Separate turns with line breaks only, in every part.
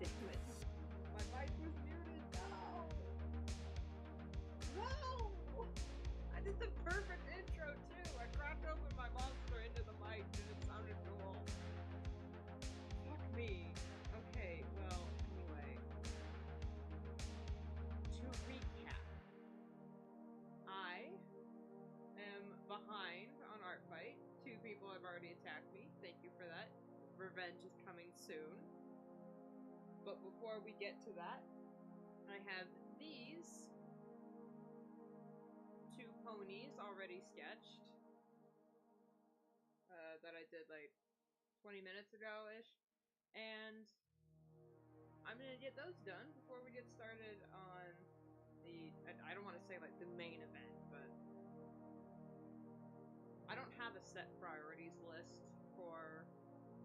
damn it. My mic was muted. No! No! I did the perfect intro too. I cracked open my monster into the mic and it sounded cool. Fuck me. Okay, well, anyway. To recap, I am behind on ArtFight. 2 people have already attacked me. Thank you for that. Revenge is coming soon. But before we get to that, I have these 2 ponies already sketched. That I did like 20 minutes ago-ish. And I'm gonna get those done before we get started on the, I don't want to say like the main event, but I don't have a set priorities list for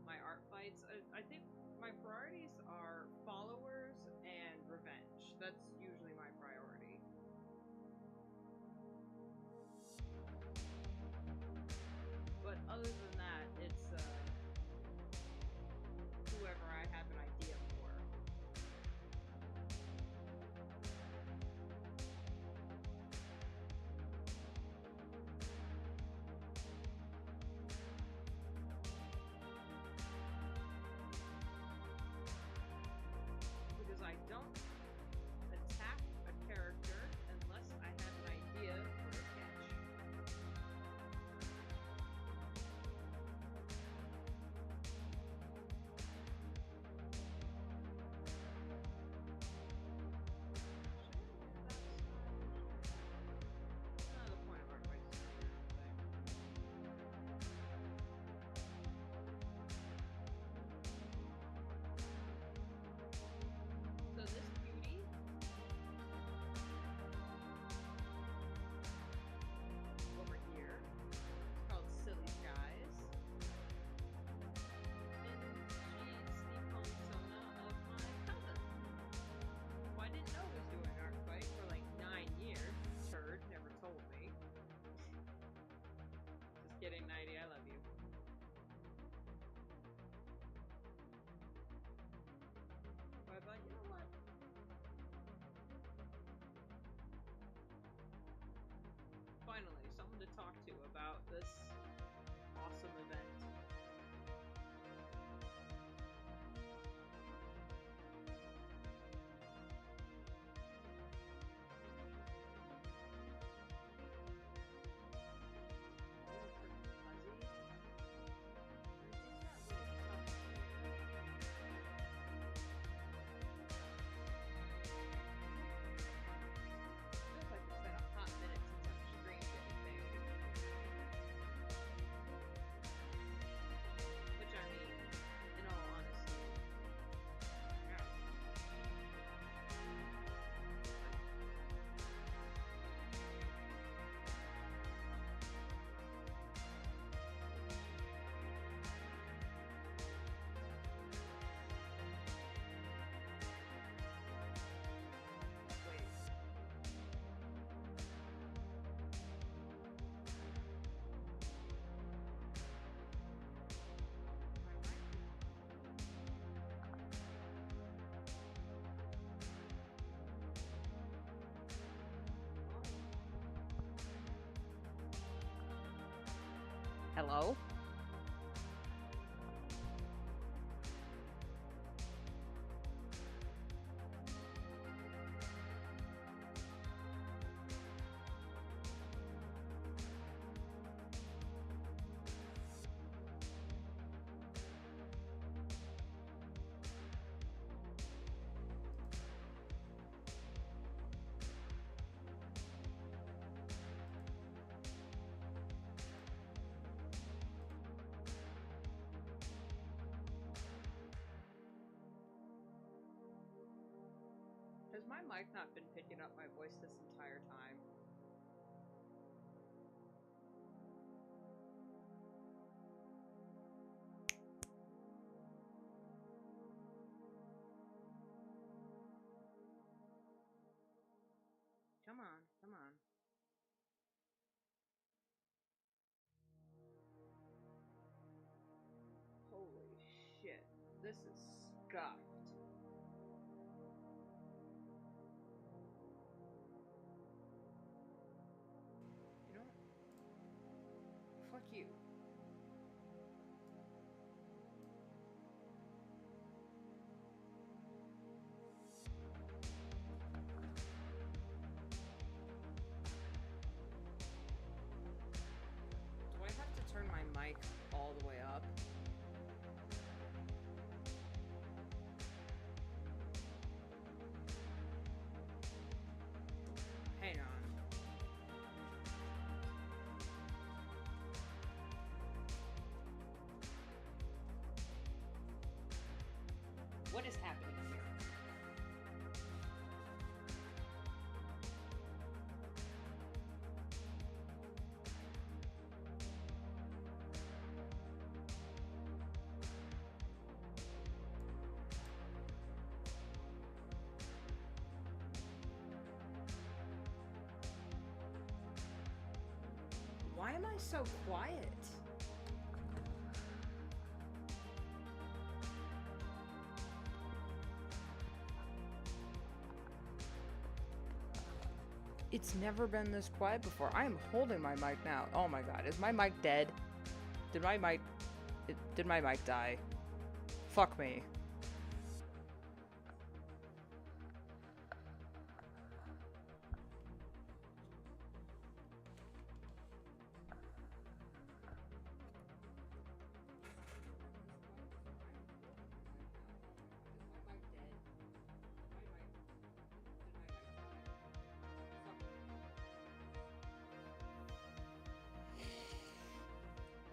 my art fights. I think my priorities are followers and revenge. That's usually my priority. But other than that, it's whoever I have an idea for. Because I don't attack a character unless I have an idea for a sketch. So this beauty over here is called Silly Skies, and she's the persona of my cousin, who I didn't know was doing ArtFight for like 9 years. Turd, never told me. Just kidding, Nighty, I love you. But I thought, you know what? Finally, someone to talk to about this awesome event. Hello? Has my mic not been picking up my voice this entire time? Come on, come on. Holy shit. This is scuffed. cute. Do I have to turn my mic all the way up? Hang on. What is happening here? Why am I so quiet? It's never been this quiet before. I am holding my mic now. Oh my god, is my mic dead? Did my mic die? Fuck me.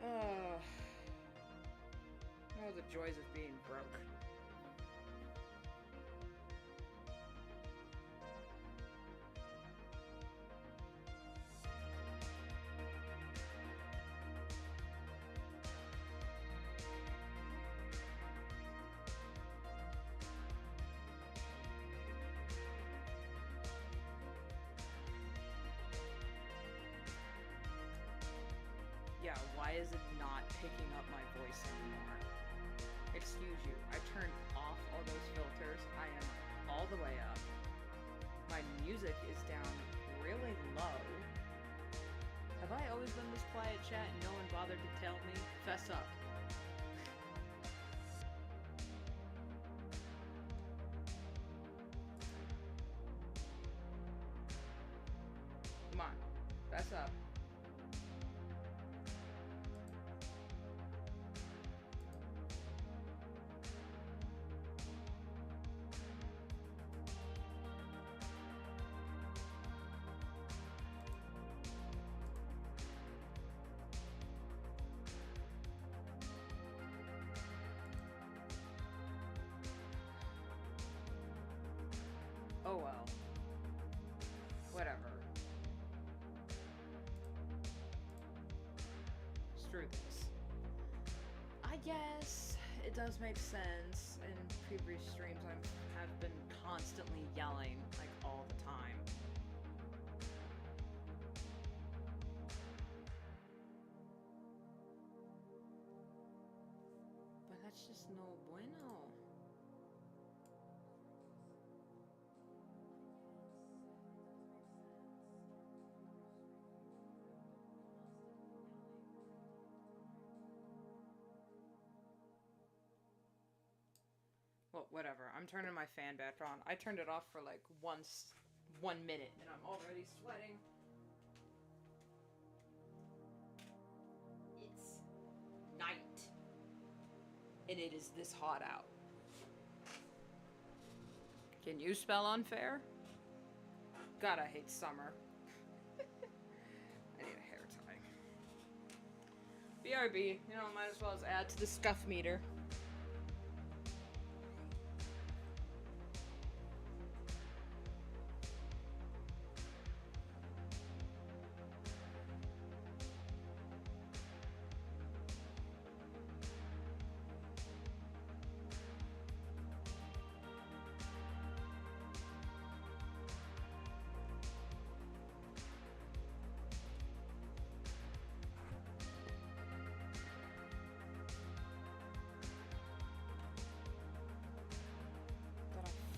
Oh, the joys of being broke. Yeah, why is it not picking up my voice anymore? Excuse you, I turned off all those filters. I am all the way up. My music is down really low. Have I always been this quiet, chat, and no one bothered to tell me? Fess up. Come on, fess up. Oh well. Whatever. Screw this. I guess it does make sense. In previous streams I have been constantly yelling, like, all the time. But that's just no bueno. Well, whatever. I'm turning my fan back on. I turned it off for like 1 minute and I'm already sweating. It's night. And it is this hot out. Can you spell unfair? God, I hate summer. I need a hair tie. BRB, you know, might as well as add to the scuff meter.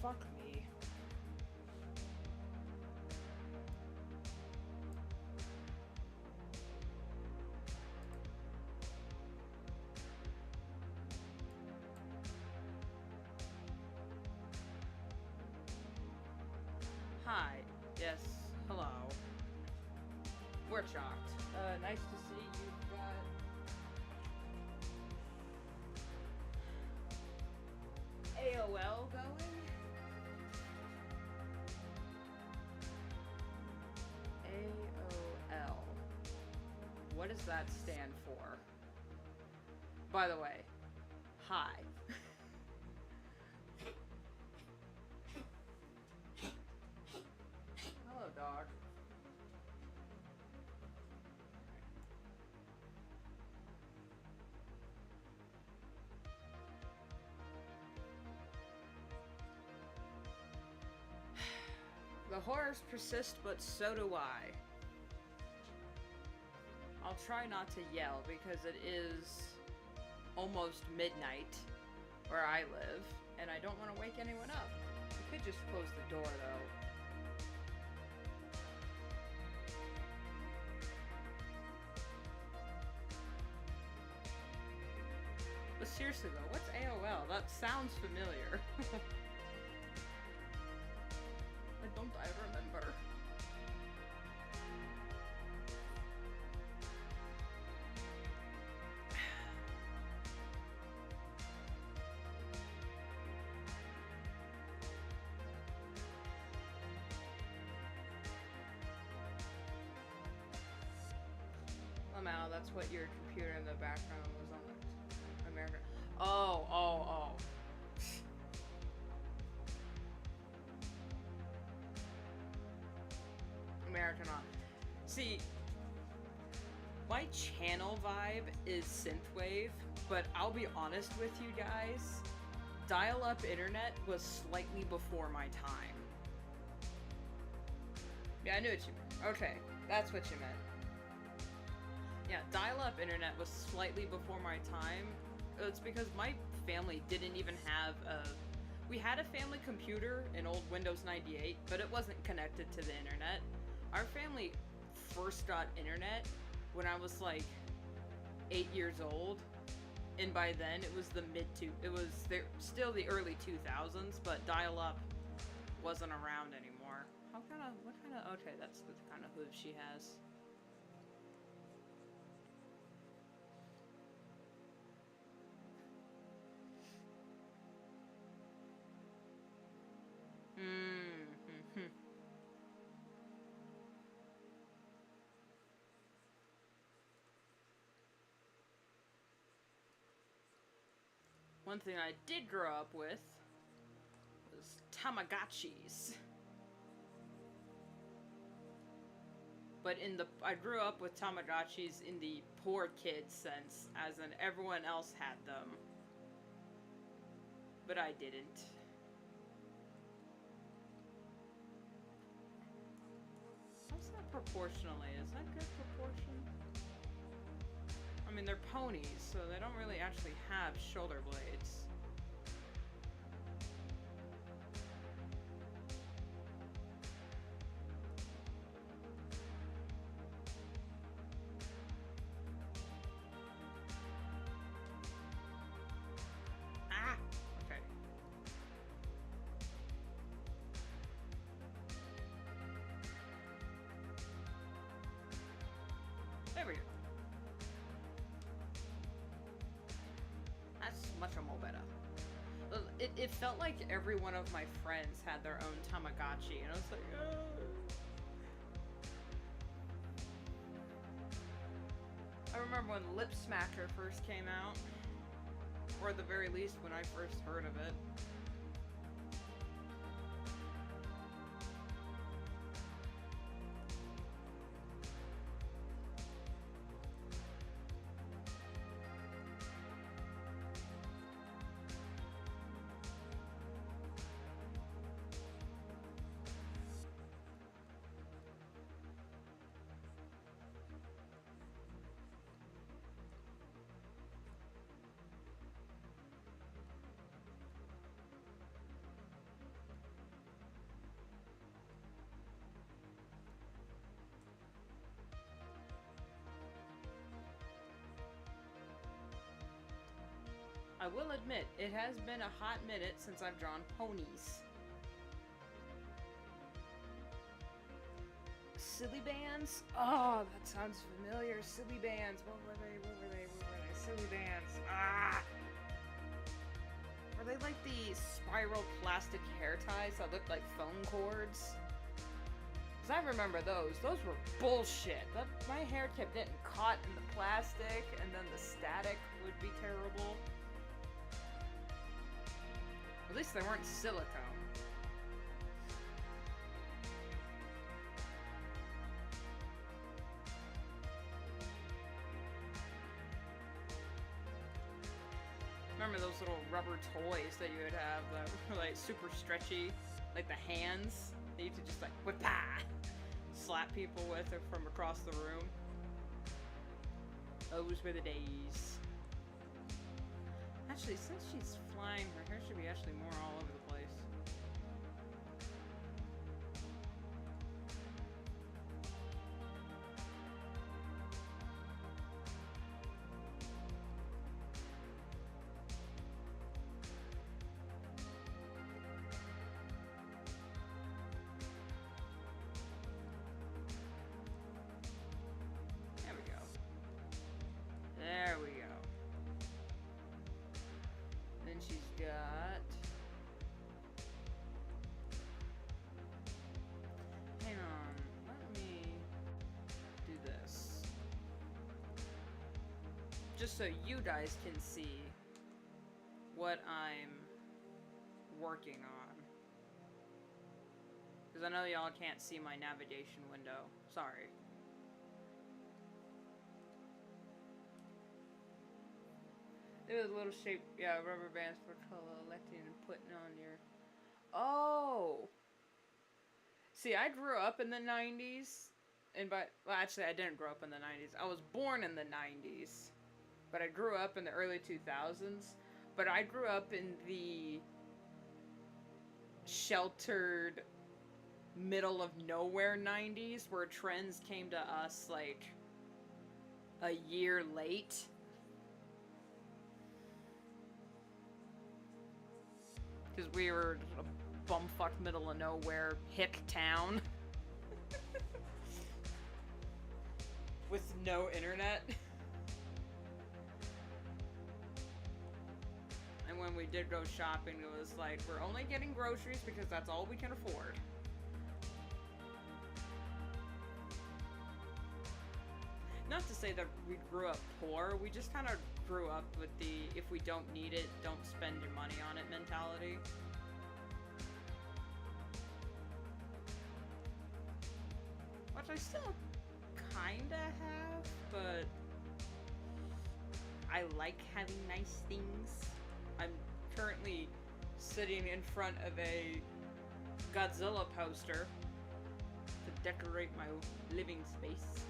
Fuck me.
Yes, hello. We're shocked. Nice to see you've got... AOL going? AOL. What does that stand for? By the way, hi. Hello, dog. The horrors persist, but so do I. I'll try not to yell because it is almost midnight where I live, and I don't want to wake anyone up. I could just close the door, though. But seriously, though, what's AOL? That sounds familiar. Don't I remember? Lamau, that's what your computer in the background was on the American. Oh. American on. See, my channel vibe is synthwave, but I'll be honest with you guys, dial-up internet was slightly before my time. Yeah, I knew what you meant. Okay, that's what you meant. Yeah, dial-up internet was slightly before my time. It's because my family didn't even have a... We had a family computer, an old Windows 98, but it wasn't connected to the internet. Our family first got internet when I was like 8 years old, and by then it was still the early 2000s, but dial-up wasn't around anymore. Okay, that's the kind of hooves she has. One thing I did grow up with was Tamagotchis. But I grew up with Tamagotchis in the poor kid sense, as in everyone else had them. But I didn't. How's that proportionally? Is that good proportion? I mean, they're ponies, so they don't really actually have shoulder blades. Ah! Okay. There we go. That's much more better. It felt like every one of my friends had their own Tamagotchi, and I was like, oh. I remember when Lip Smacker first came out, or at the very least when I first heard of it. I will admit, it has been a hot minute since I've drawn ponies. Silly bands? Oh, that sounds familiar. Silly bands. What were they? Silly bands. Ah! Were they like the spiral plastic hair ties that looked like phone cords? Because I remember those. Those were bullshit. My hair kept getting caught in the plastic, and then the static would be terrible. At least they weren't silicone. Remember those little rubber toys that you would have that were like super stretchy? Like the hands that you could just like whip-ah! Slap people with from across the room. Those were the days. Actually, since she's flying, her hair should be actually more all over the place. There we go. Then she's got... Hang on, let me do this. Just so you guys can see what I'm working on. Because I know y'all can't see my navigation window. Sorry. There was a little shape, yeah, rubber bands for collecting and putting on your... Oh! See, I grew up in the 90s, and well, actually, I didn't grow up in the 90s. I was born in the 90s, but I grew up in the early 2000s. But I grew up in the sheltered, middle of nowhere 90s, where trends came to us, like, a year late. Because we were a bumfuck middle of nowhere hick town. With no internet. And when we did go shopping, it was like, we're only getting groceries because that's all we can afford. Not to say that we grew up poor, we just kind of grew up with the, if we don't need it, don't spend your money on it mentality. Which I still kinda have, but I like having nice things. I'm currently sitting in front of a Godzilla poster to decorate my living space.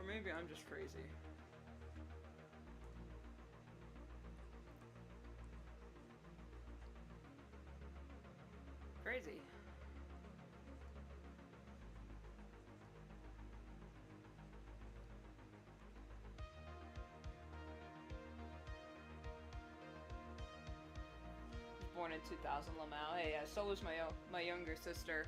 Maybe I'm just crazy. Crazy. Born in 2000, Lamau. Hey, yeah, so was my younger sister.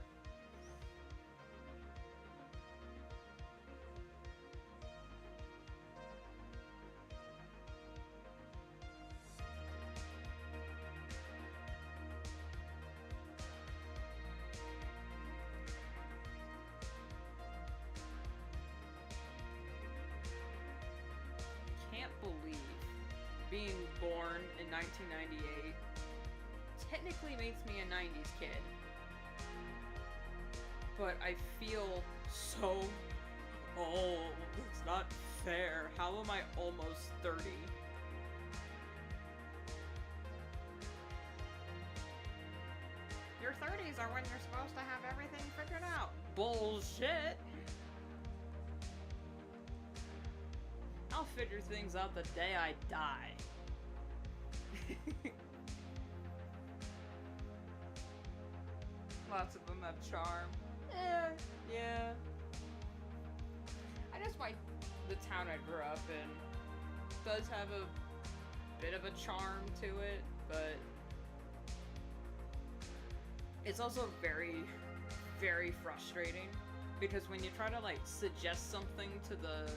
Can't believe being born in 1998 technically makes me a 90s kid, but I feel so old. It's not fair. How am I almost 30? Your 30s are when you're supposed to have everything figured out. Bullshit. I'll figure things out the day I die. Lots of them have charm. Yeah. I guess the town I grew up in does have a bit of a charm to it, but it's also very, very frustrating because when you try to like suggest something to the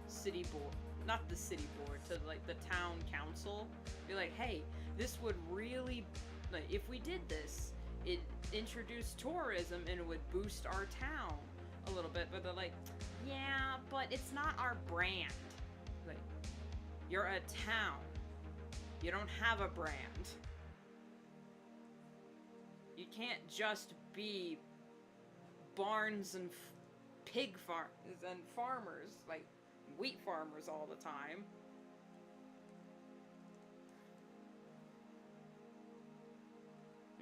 city board, not the city board, to like the town council, be like, hey, this would really, like, if we did this, it introduced tourism and it would boost our town a little bit, but they're like, yeah, but it's not our brand. Like, you're a town. You don't have a brand. You can't just be barns and pig farms and farmers, like wheat farmers all the time.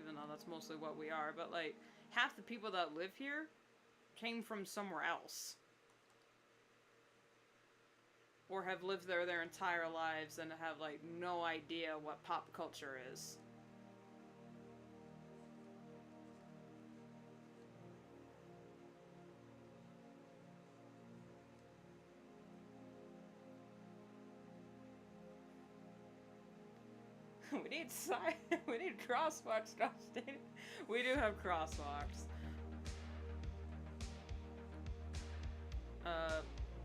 Even though that's mostly what we are, but like half the people that live here came from somewhere else. Or have lived there their entire lives and have like no idea what pop culture is. We need crosswalks, gosh dang it. We do have crosswalks.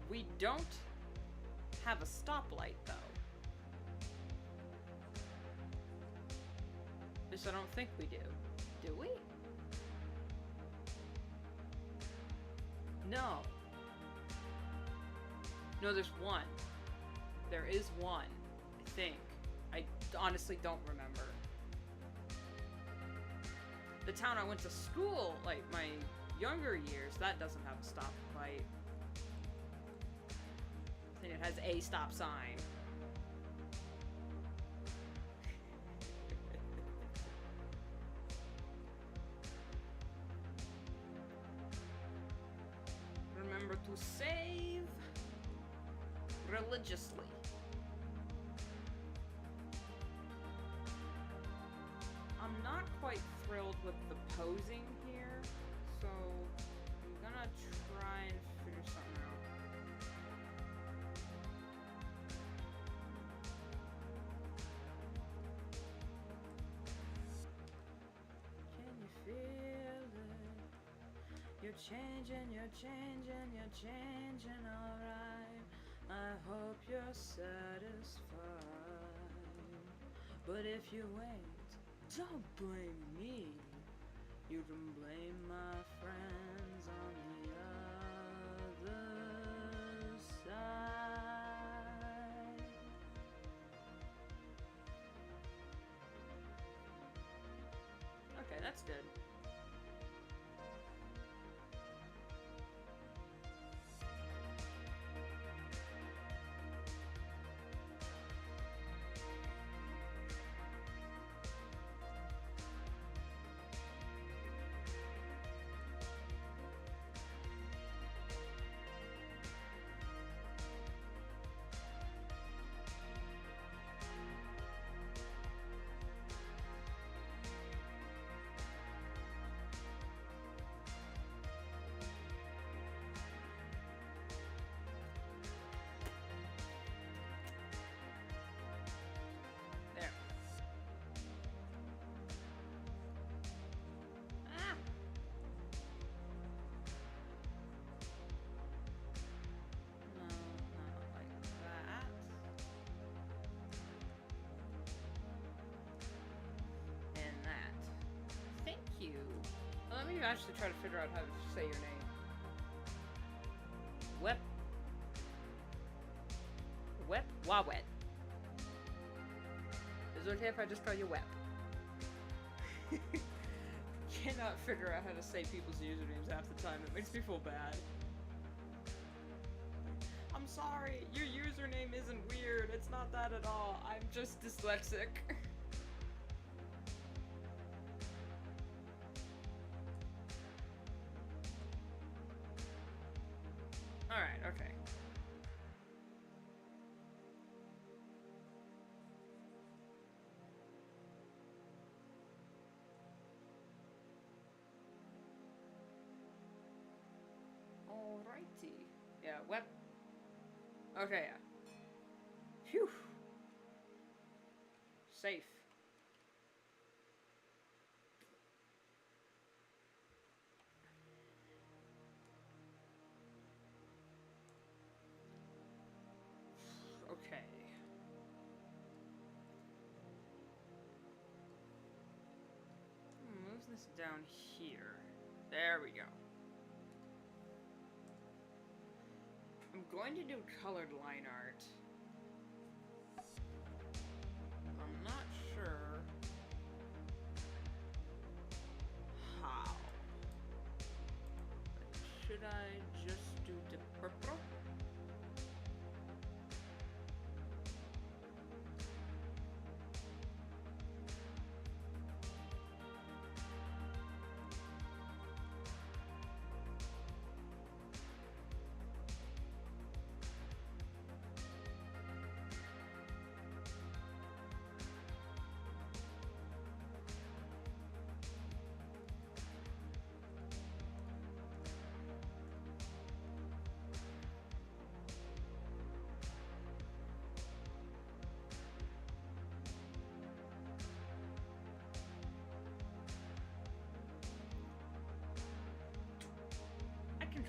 We don't have a stoplight though. At least I don't think we do. Do we? No. No, there's one. There is one, I think. I honestly don't remember. The town I went to school, like my younger years, that doesn't have a stoplight. I think it has a stop sign. Remember to save religiously. I'm not quite thrilled with the posing here, so I'm gonna try and figure something out. Can you feel it? You're changing, you're changing, you're changing, alright. I hope you're satisfied. But if you ain't, don't blame me. You can blame my friends on the other side. Okay, that's good. Let me actually try to figure out how to say your name. Wawet. Is it okay if I just call you Wep? Cannot figure out how to say people's usernames half the time. It makes me feel bad. I'm sorry, your username isn't weird. It's not that at all. I'm just dyslexic. Alright, okay. web. Okay, yeah. Phew. Safe. Okay. Move this down here. There we go. I'm going to do colored line art. I'm not sure how. Should I just do the purple?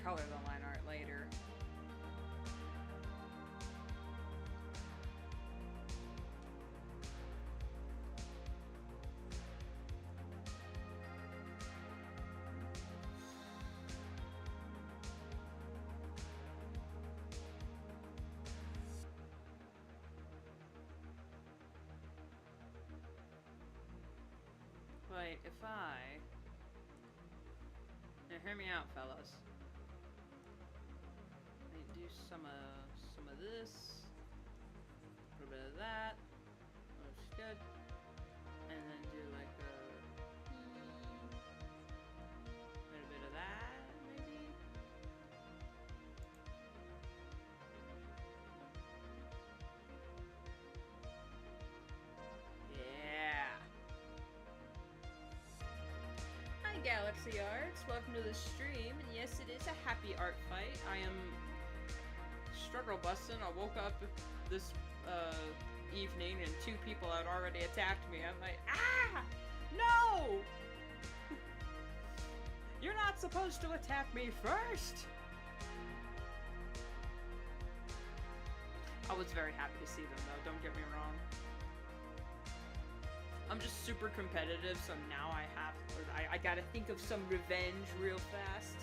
Color the line art later. Wait, if I... Now hear me out, fellas. Do some of this, a little bit of that, looks good, and then do like a little bit of that, maybe. Yeah. Hi, Galaxy Arts. Welcome to the stream, and yes, it is a happy art fight. I am struggle busting. I woke up this evening and 2 people had already attacked me. I'm like, ah! No! You're not supposed to attack me first! I was very happy to see them though, don't get me wrong. I'm just super competitive, so now I gotta think of some revenge real fast.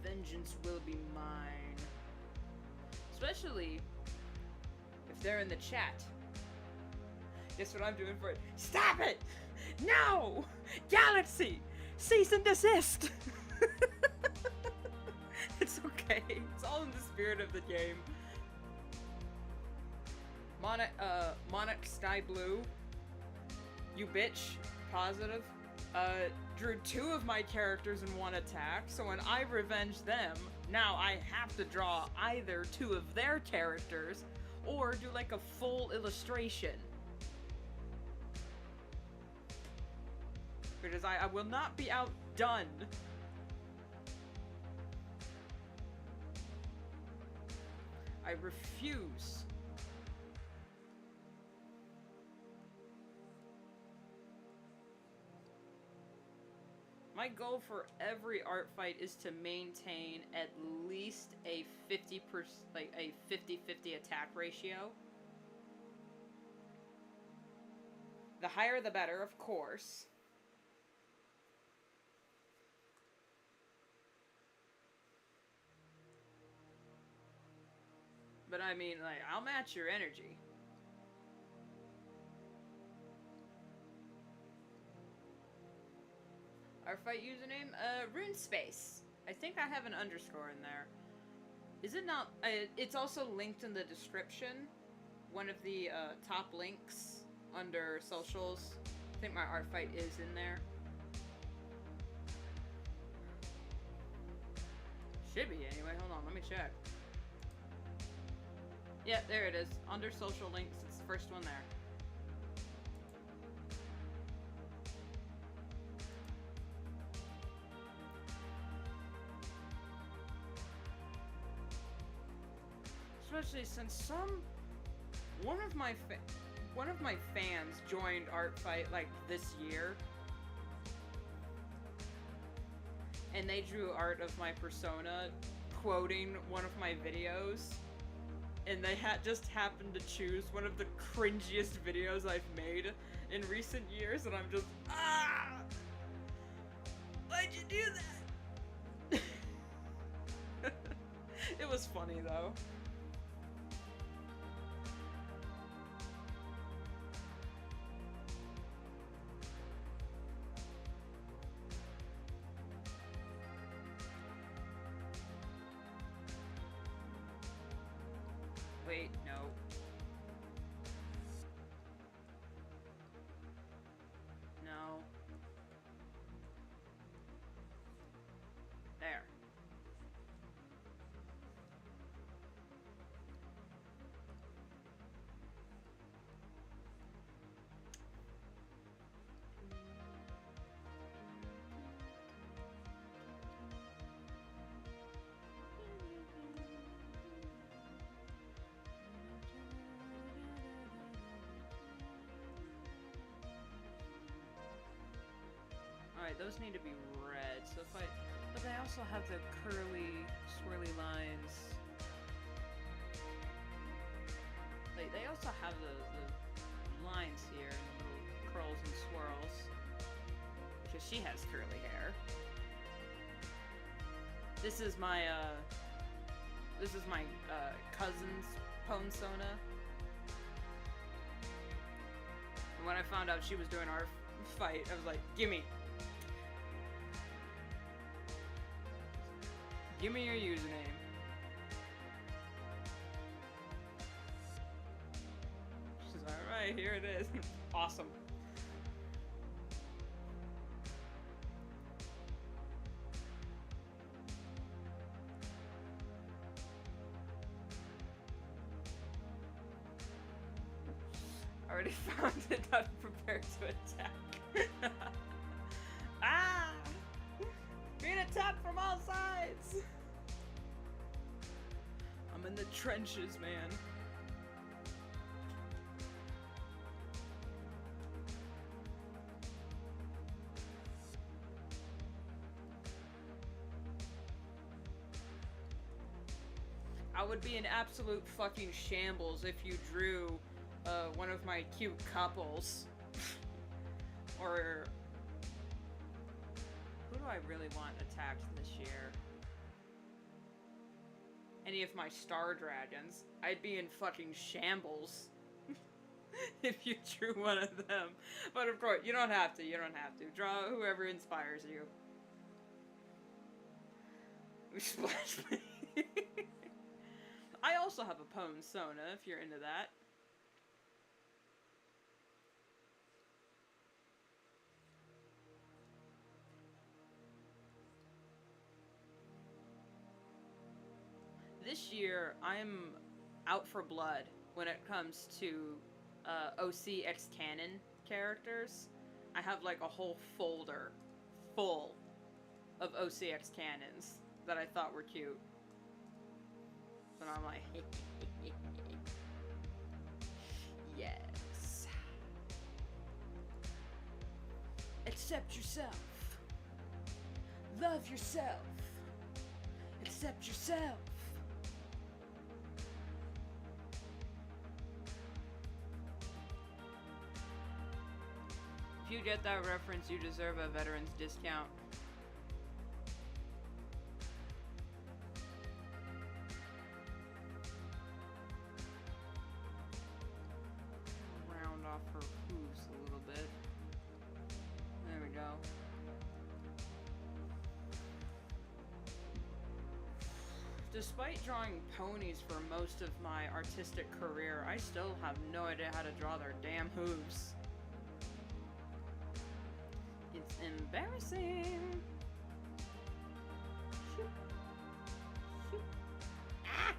Vengeance will be mine. Especially if they're in the chat. Guess what I'm doing for it? Stop it! No! Galaxy! Cease and desist! It's okay. It's all in the spirit of the game. Monarch Sky Blue. You bitch. Positive. Drew 2 of my characters in 1 attack, so when I revenge them, now I have to draw either 2 of their characters, or do like a full illustration. Because I will not be outdone. I refuse. My goal for every art fight is to maintain at least a 50%, like a 50-50 attack ratio. The higher the better, of course. But I mean, like, I'll match your energy. ArtFight username? RuneSpace. I think I have an underscore in there. Is it not? It's also linked in the description. One of the top links under socials. I think my ArtFight is in there. Should be anyway. Hold on, let me check. Yeah, there it is. Under social links, it's the first one there. especially since one of my fans joined ArtFight like this year, and they drew art of my persona quoting one of my videos, and they just happened to choose one of the cringiest videos I've made in recent years, and I'm just, why'd you do that? It was funny though. Wait, no. No. There. Alright, those need to be red, so if I... But they also have the curly, swirly lines. Like, they also have the lines here, and little curls and swirls. Because she has curly hair. This is my cousin's Ponsona. And when I found out she was doing ArtFight, I was like, gimme! Give me your username. She's alright, here it is. Awesome. Already found it, not prepared to attack. Ah! Being attacked from all sides! I'm in the trenches, man. I would be an absolute fucking shambles if you drew one of my cute couples. Or... Who do I really want attacked this year? Any of my star dragons. I'd be in fucking shambles. If you drew one of them. But of course, you don't have to. You don't have to. Draw whoever inspires you. Splash me. I also have a Ponsona, if you're into that. This year, I'm out for blood when it comes to OC X canon characters. I have like a whole folder full of OC X canons that I thought were cute. And I'm like, yes. Accept yourself. Love yourself. Accept yourself. If you get that reference, you deserve a veteran's discount. Round off her hooves a little bit. There we go. Despite drawing ponies for most of my artistic career, I still have no idea how to draw their damn hooves. It's embarrassing. Shoop. Shoop. Ah!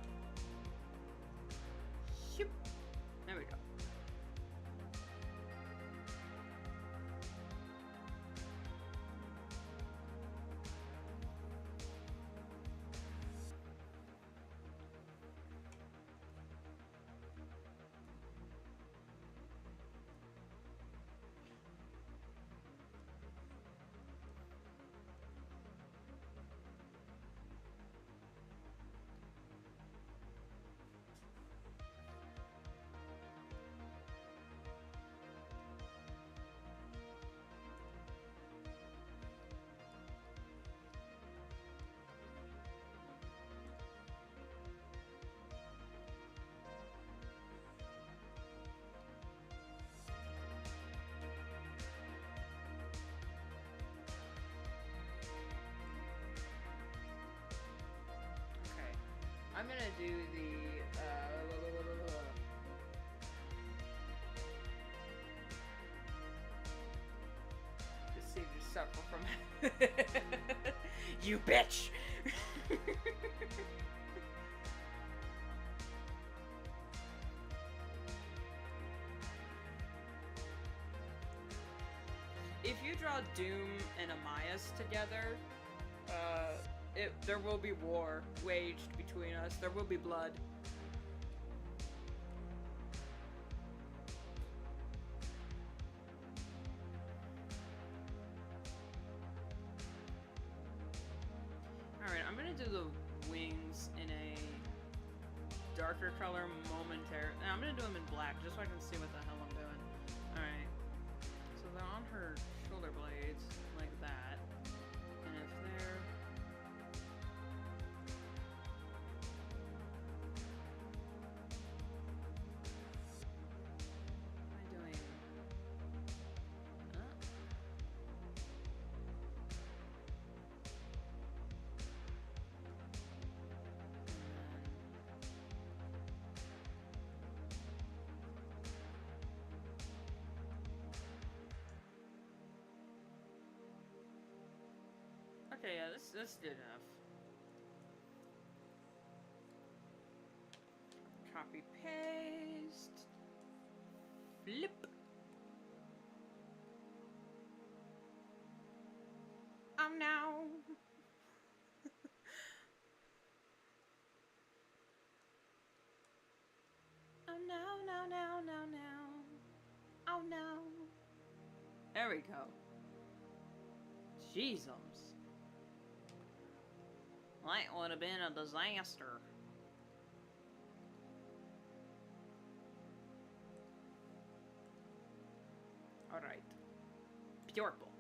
Shoop. There we go. I'm gonna do the, just save you suffer from you bitch! If you draw Doom and Amias together, there will be war waged between us. There will be blood. Alright, I'm gonna do the wings in a darker color momentarily. Now, I'm gonna do them in black just so I can see what the hell I'm doing. Alright. So they're on her shoulder blades, like that. And if they're... What am I doing? Okay, yeah, that's good enough. Copy, paste. Flip. Oh no. Oh no. Oh no. There we go. Jeezums. That would have been a disaster. Alright. Purple.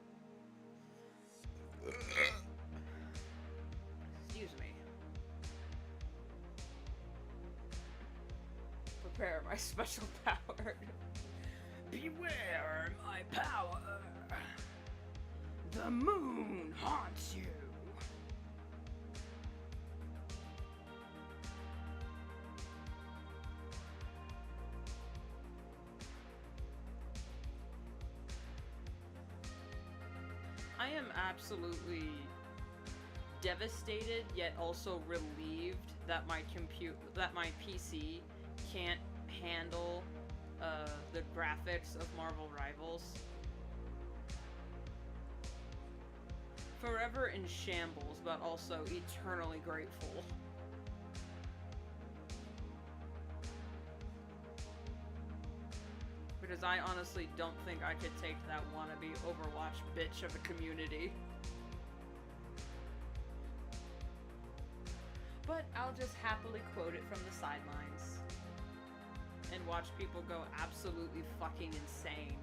Excuse me. Prepare my special power. Beware my power. The moon haunts you. I am absolutely devastated, yet also relieved that my PC can't handle the graphics of Marvel Rivals. Forever in shambles, but also eternally grateful. Because I honestly don't think I could take that wannabe Overwatch bitch of a community. But I'll just happily quote it from the sidelines. And watch people go absolutely fucking insane.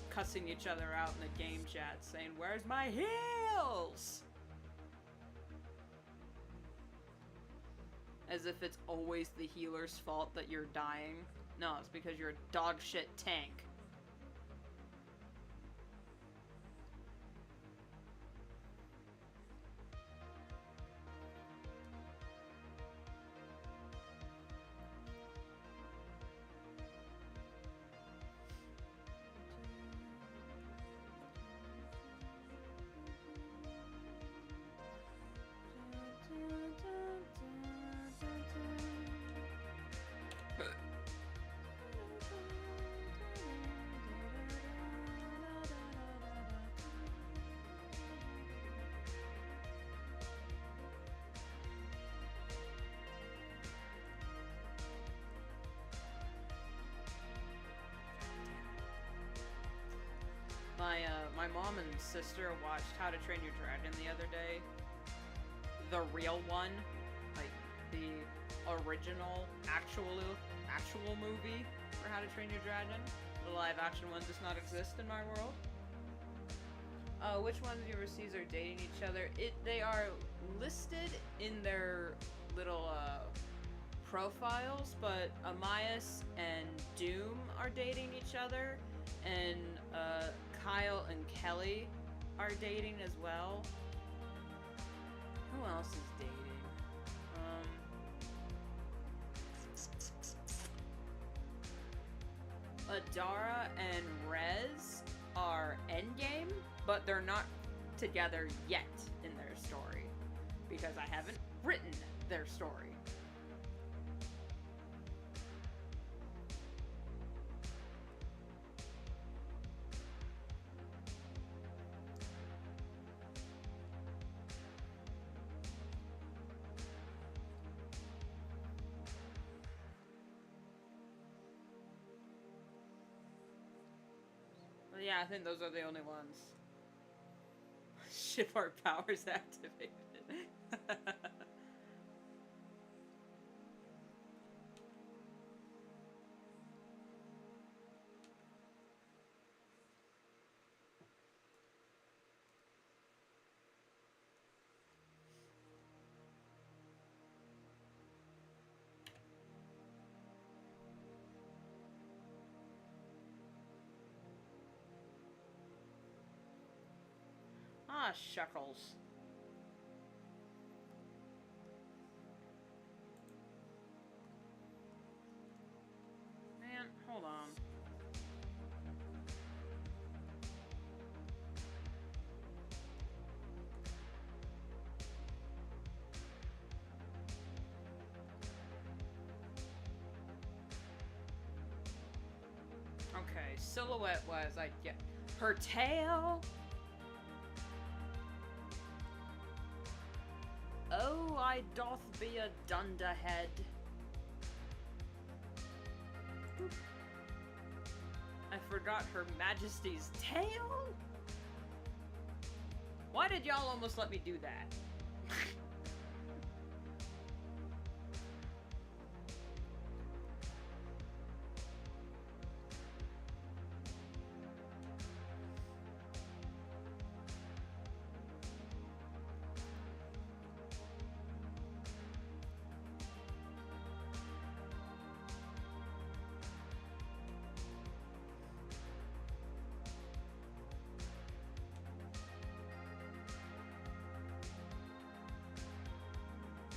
Cussing each other out in the game chat saying, "Where's my heals?" As if it's always the healer's fault that you're dying. No, it's because you're a dog shit tank. My mom and sister watched How to Train Your Dragon the other day. The real one, like the original actual movie for How to Train Your Dragon. The live action one does not exist in my world. Which ones of your overseas are dating each other? They are listed in their little profiles, but Amias and Doom are dating each other, and Kyle and Kelly are dating as well. Who else is dating? Adara and Rez are endgame, but they're not together yet in their story because I haven't written their story. Yeah, I think those are the only ones. Ship our powers activated. Ah, shuckles. Man, hold on. Okay, silhouette was I get her tail. Oh, I doth be a dunderhead. I forgot Her Majesty's tail? Why did y'all almost let me do that?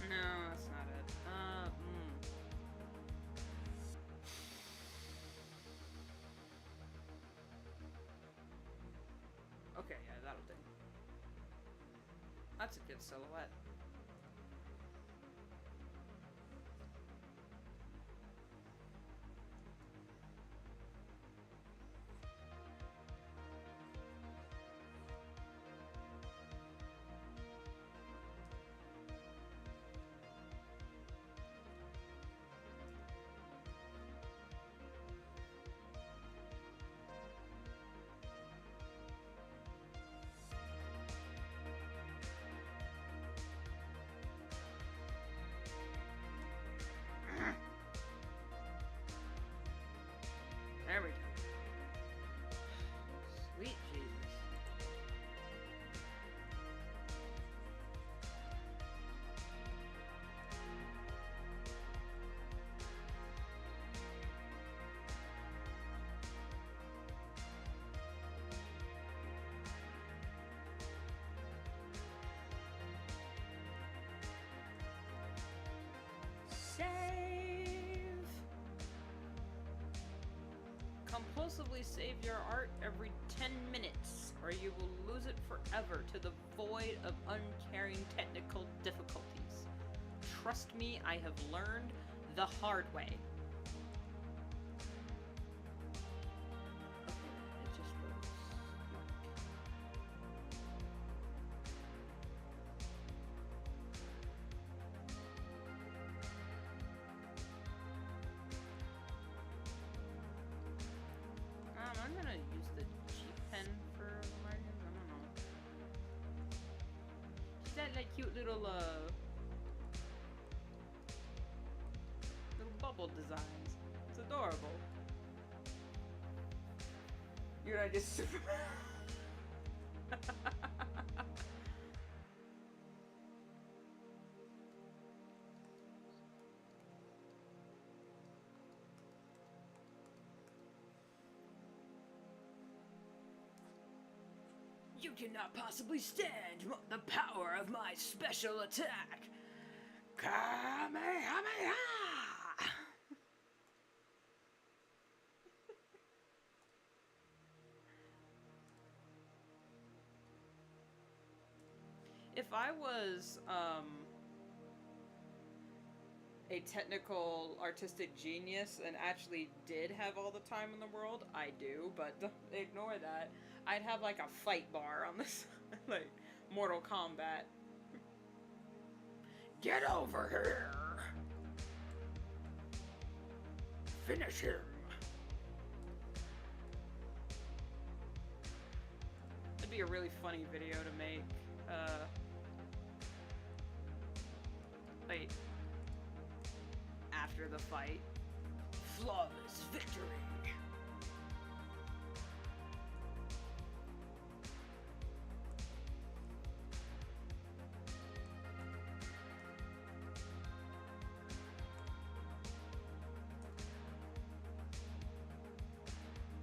No, that's not it. Okay, yeah, that'll do. That's a good silhouette. There we go. Sweet Jesus. Compulsively save your art every 10 minutes, or you will lose it forever to the void of uncaring technical difficulties. Trust me, I have learned the hard way. Okay, it just goes. I'm gonna use the G pen for the margins. I don't know. Is that like cute little bubble designs? It's adorable. You're not just super. You cannot possibly stand the power of my special attack. Kamehameha! I was, a technical artistic genius and actually did have all the time in the world, I do, but ignore that. I'd have like a fight bar on this, like Mortal Kombat. Get over here! Finish him! It'd be a really funny video to make. Wait. After the fight. Flawless victory!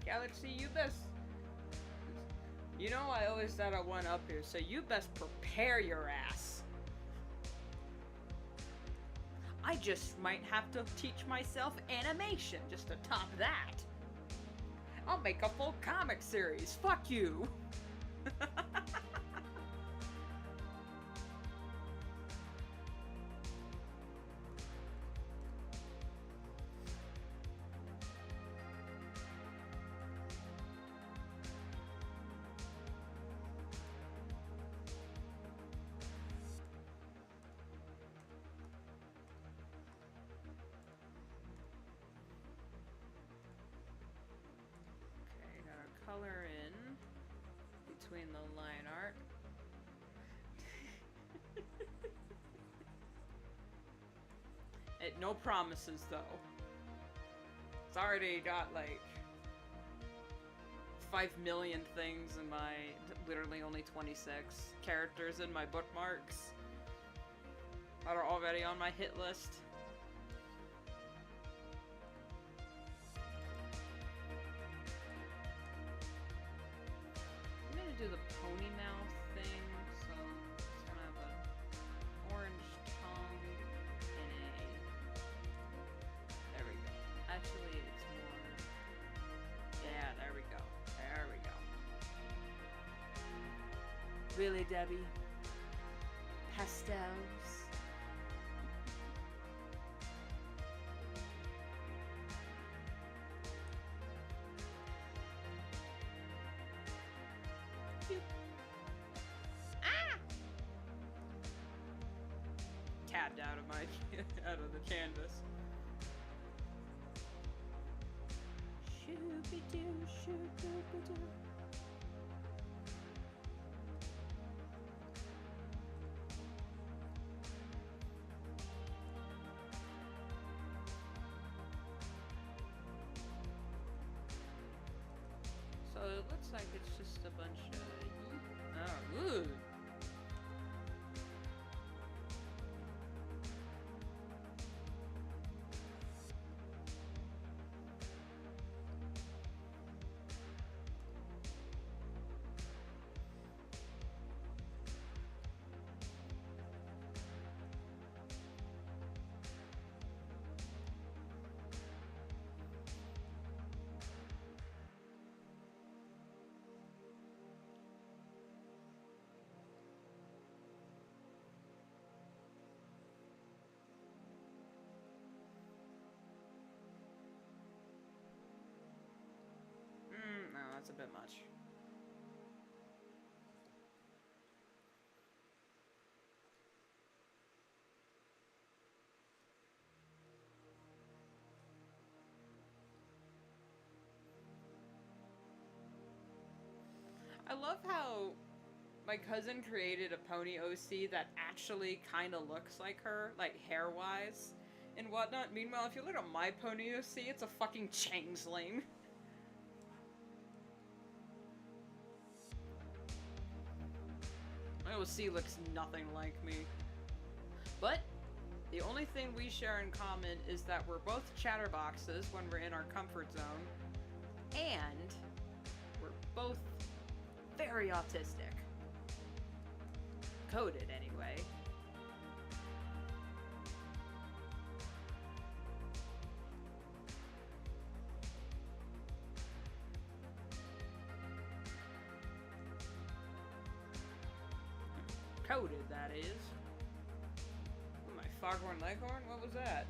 Galaxy, you best... You know I always thought I went up here, so you best prepare your ass. I just might have to teach myself animation just to top that. I'll make a full comic series. Fuck you. Color in between the line art. No promises though. It's already got like 5 million things in my literally only 26 characters in my bookmarks that are already on my hit list. Do the pony mouth thing, so it's gonna have an orange tongue and a... There we go. Actually, it's more... Yeah, there we go. There we go. Really, Debbie? Pastels? Tabbed out of my out of the canvas. Shoo-be-doo, shoo-be-doo. So it looks like it's just a bunch of... Oh, ooh. No, that's a bit much. I love how my cousin created a pony OC that actually kind of looks like her, like hair-wise and whatnot. Meanwhile, if you look at my pony OC, it's a fucking changeling. My OC looks nothing like me. But the only thing we share in common is that we're both chatterboxes when we're in our comfort zone, and we're both very autistic. Coded, anyway. Coded, that is. Ooh, my foghorn leghorn? What was that?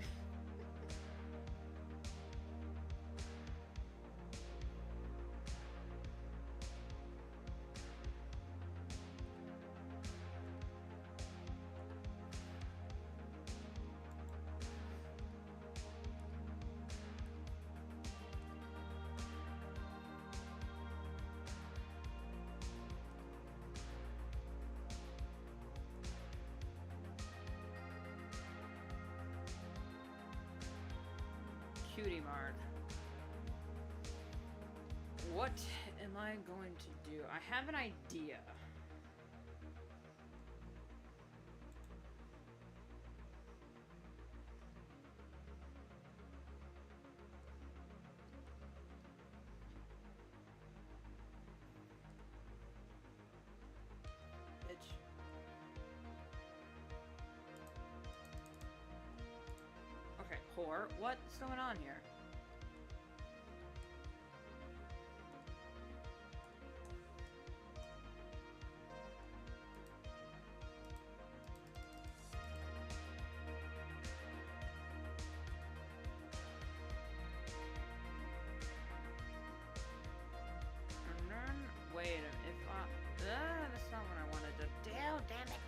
Cutie mark. What am I going to do? I have an idea. Bitch. Okay, whore. What's going on here? Wait a minute. If I... that's not what I wanted to do. Damn it.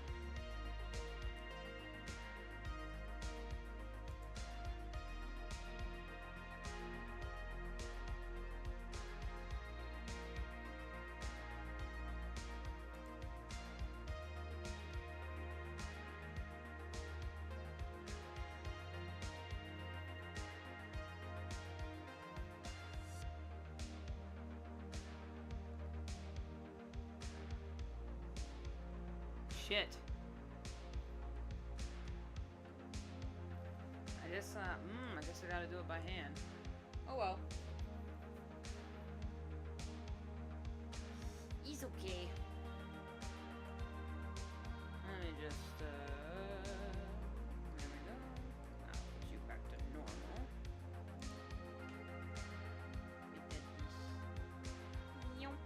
Shit. I guess I gotta do it by hand. Oh well. He's okay. Let me just, there we go. I'll put you back to normal. We did this. Yonk.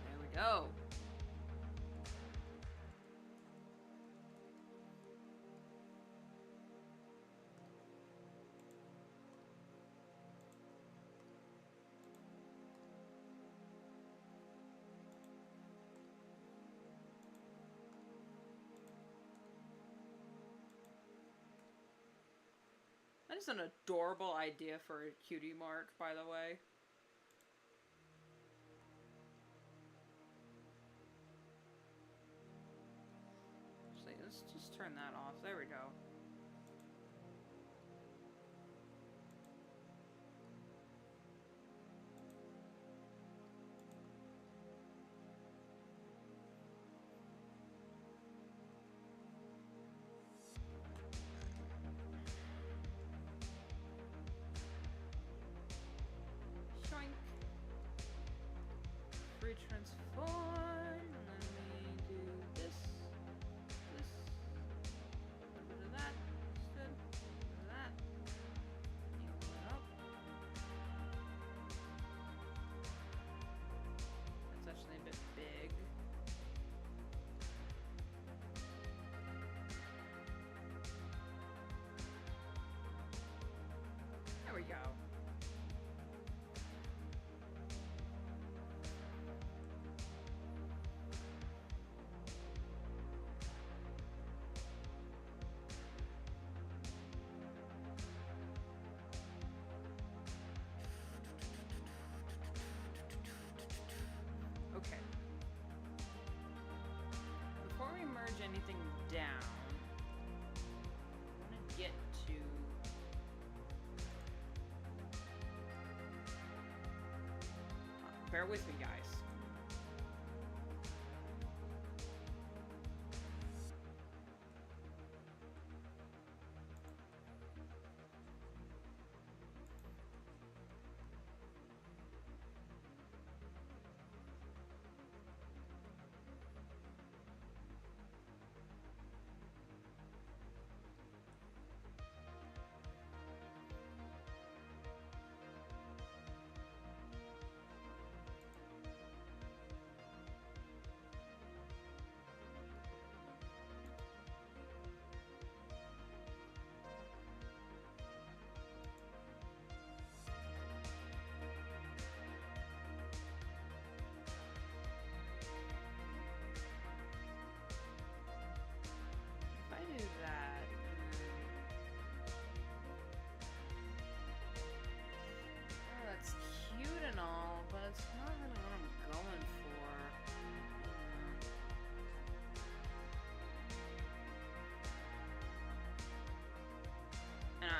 There we go. That is an adorable idea for a cutie mark, by the way. Actually, let's just turn that off. There we go. Transform, and then we do this, a bit of that, good, a bit of that, equal it up. That's actually a bit big. There we go. Okay. Before we merge anything down, I want to get to... bear with me, guys.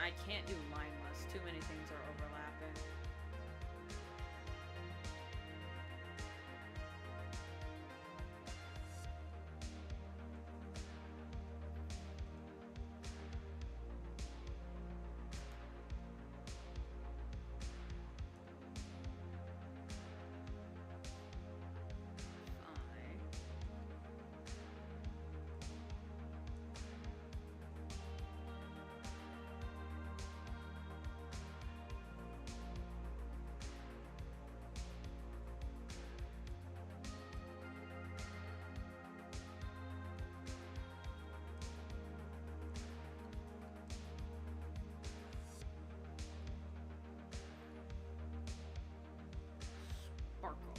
I can't do lineless. Too many things are overlapping. Sparkle.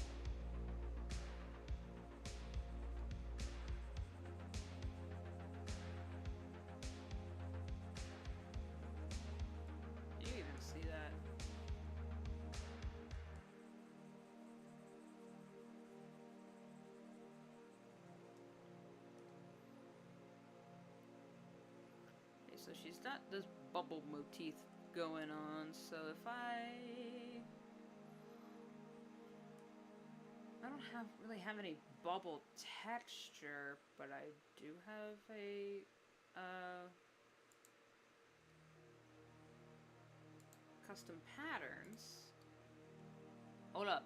Do you even see that? Okay, so she's got this bubble motif going on, so if I don't really have any bubble texture, but I do have a custom patterns. Hold up.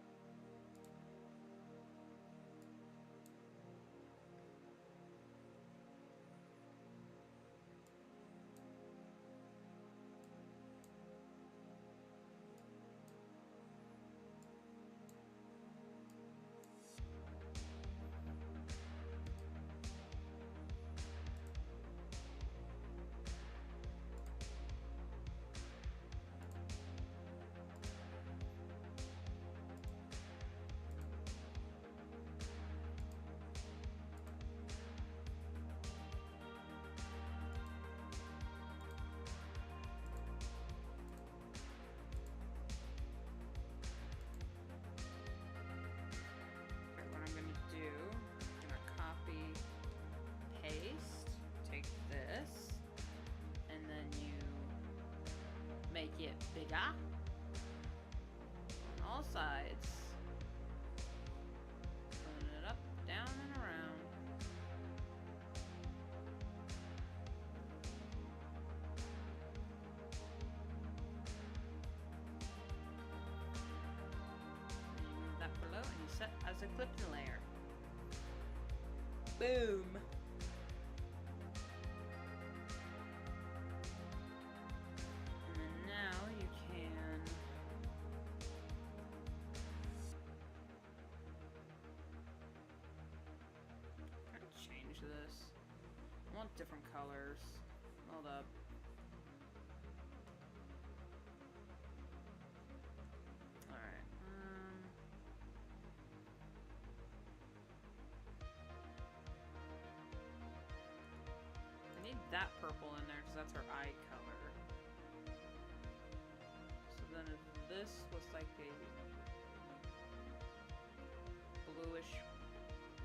Make it bigger on all sides. Pulling it up, down, and around. And you move that below and you set as a clipping layer. Boom! This. I want different colors. Hold up. Alright. I need that purple in there because that's her eye color. So then if this was like a bluish,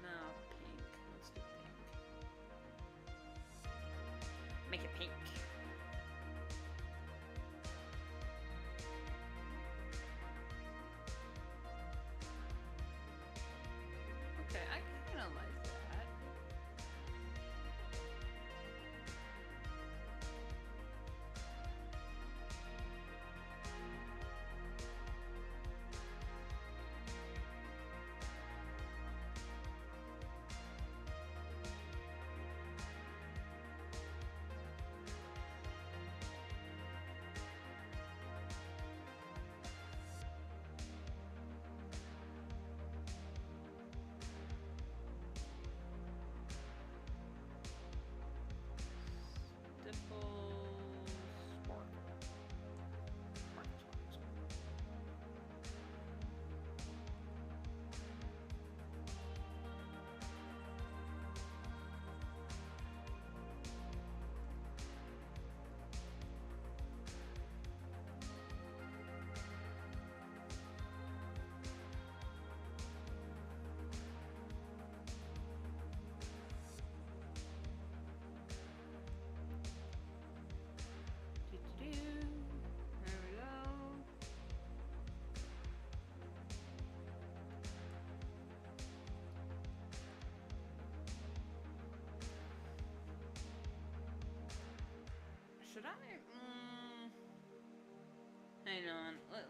no, pink. Let's do pink. Make it pink. Okay, I kind of like that.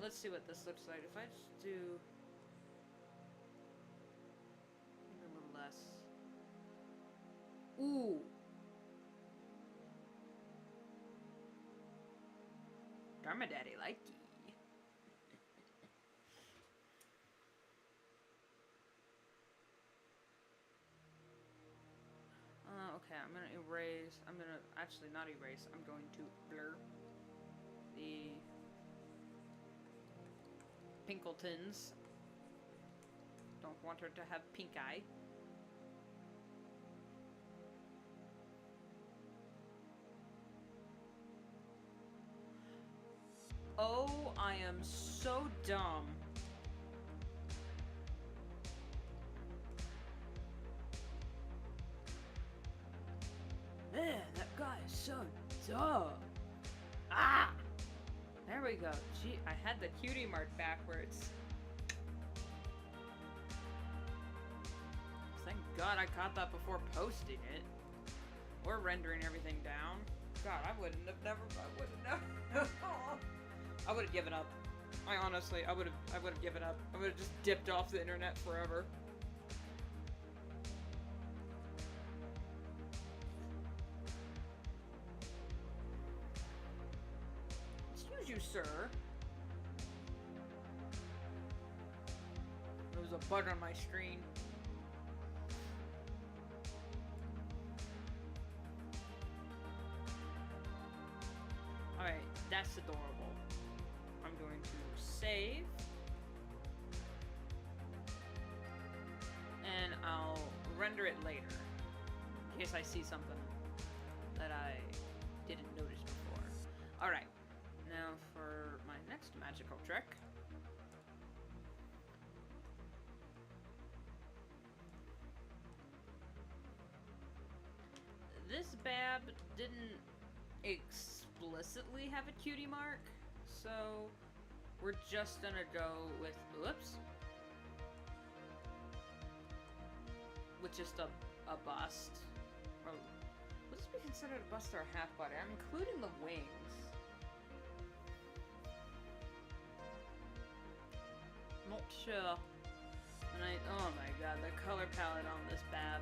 let's see what this looks like. If I just do maybe a little less. Ooh. Dharma Daddy likey. Okay, I'm gonna erase. I'm gonna actually not erase. I'm going to blur the Pinkletons. Don't want her to have pink eye. Oh, I am so dumb. Man, that guy is so dumb. Ah! There we go. Gee, I had the cutie mark backwards. Thank God I caught that before posting it. Or rendering everything down. God, I would have given up. I honestly, I would have given up. I would have just dipped off the internet forever. Excuse you, sir. There was a bug on my screen. Alright, that's adorable. I'm going to save. And I'll render it later. In case I see something that I didn't notice before. Alright, now for my next magical trick. This Bab didn't explicitly have a cutie mark, so we're just gonna go with, whoops, with just a bust. Or would this be considered a bust or a half body? I'm including the wings. Not sure. And oh my god, the color palette on this Bab.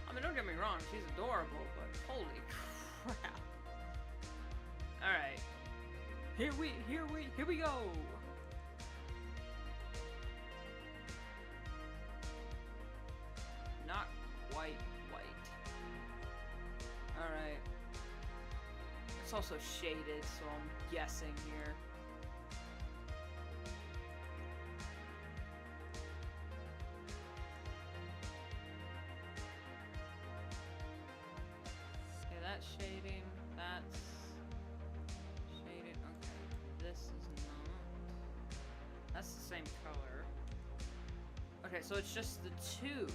I mean, don't get me wrong, she's adorable, but holy crap. Alright. Here we go! Not quite white. Alright. It's also shaded, so I'm guessing here. Shading, that's shaded, okay, this is not, that's the same color. Okay, so it's just the two,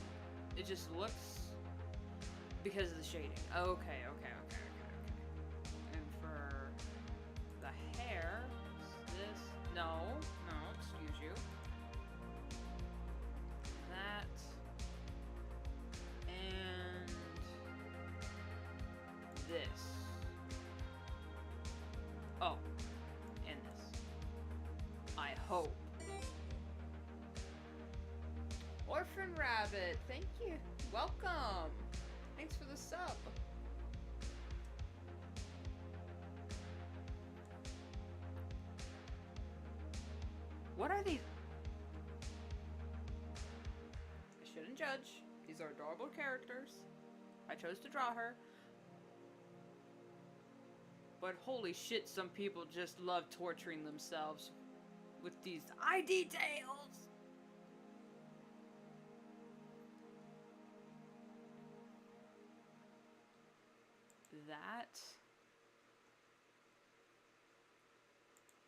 it just looks, because of the shading. Okay. And for the hair, is this, no, excuse you. That, and this. Oh, and this. I hope. Orphan Rabbit, thank you. Welcome. Thanks for the sub. What are these? I shouldn't judge. These are adorable characters. I chose to draw her. But holy shit, some people just love torturing themselves with these eye details. That.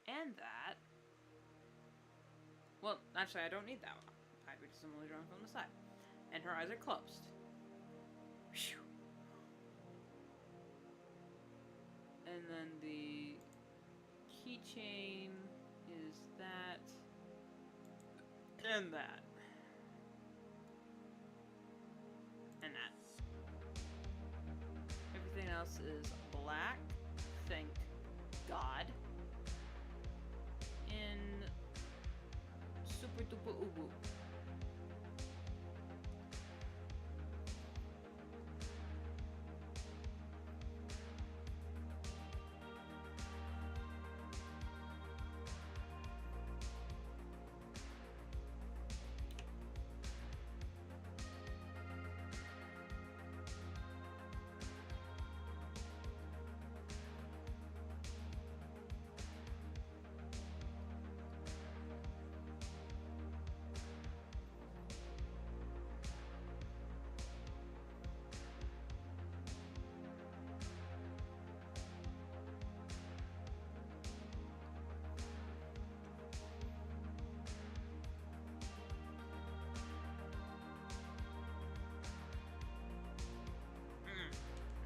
And that. Well, actually, I don't need that one. Because I'm only drawing from the side. And her eyes are closed. Whew. And then the keychain is that and that and that. Everything else is black, thank God. Super duper ubu.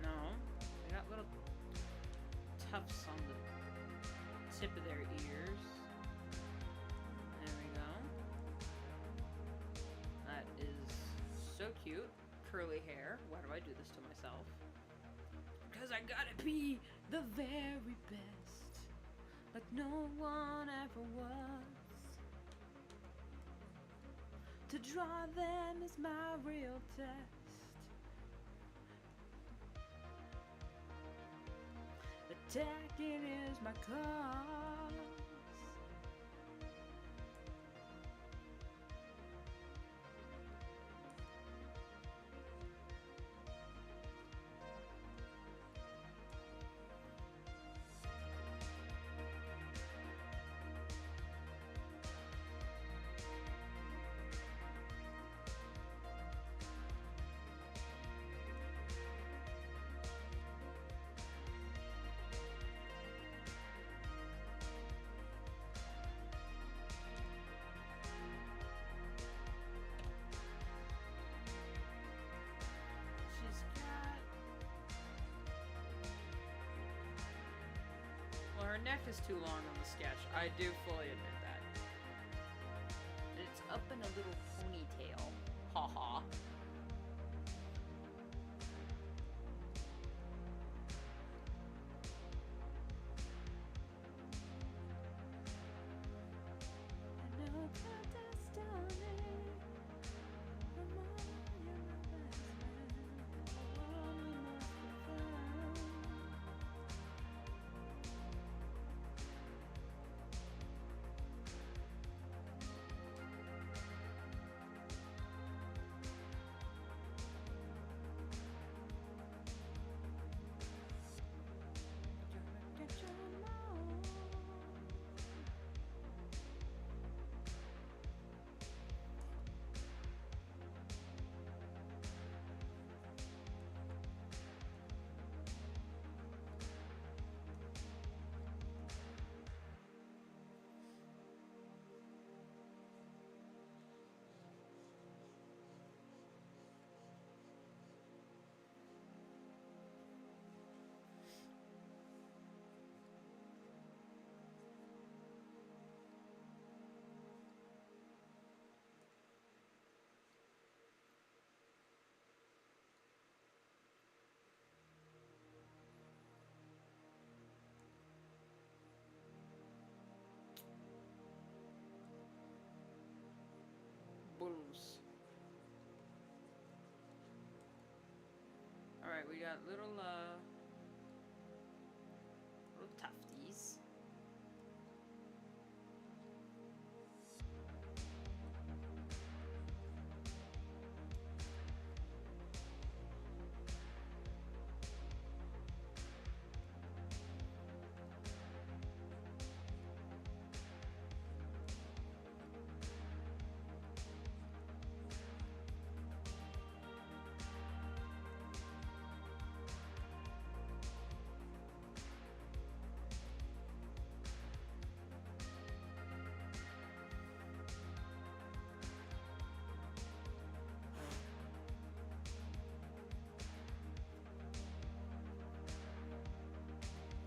No. They got little tufts on the tip of their ears. There we go. That is so cute. Curly hair. Why do I do this to myself? Because I gotta be the very best. Like no one ever was. To draw them is my real test. Attacking is my cause. Her neck is too long on the sketch. I do fully admit that. It's up in a little ponytail. Ha ha. Bulls. Alright, we got little tufties.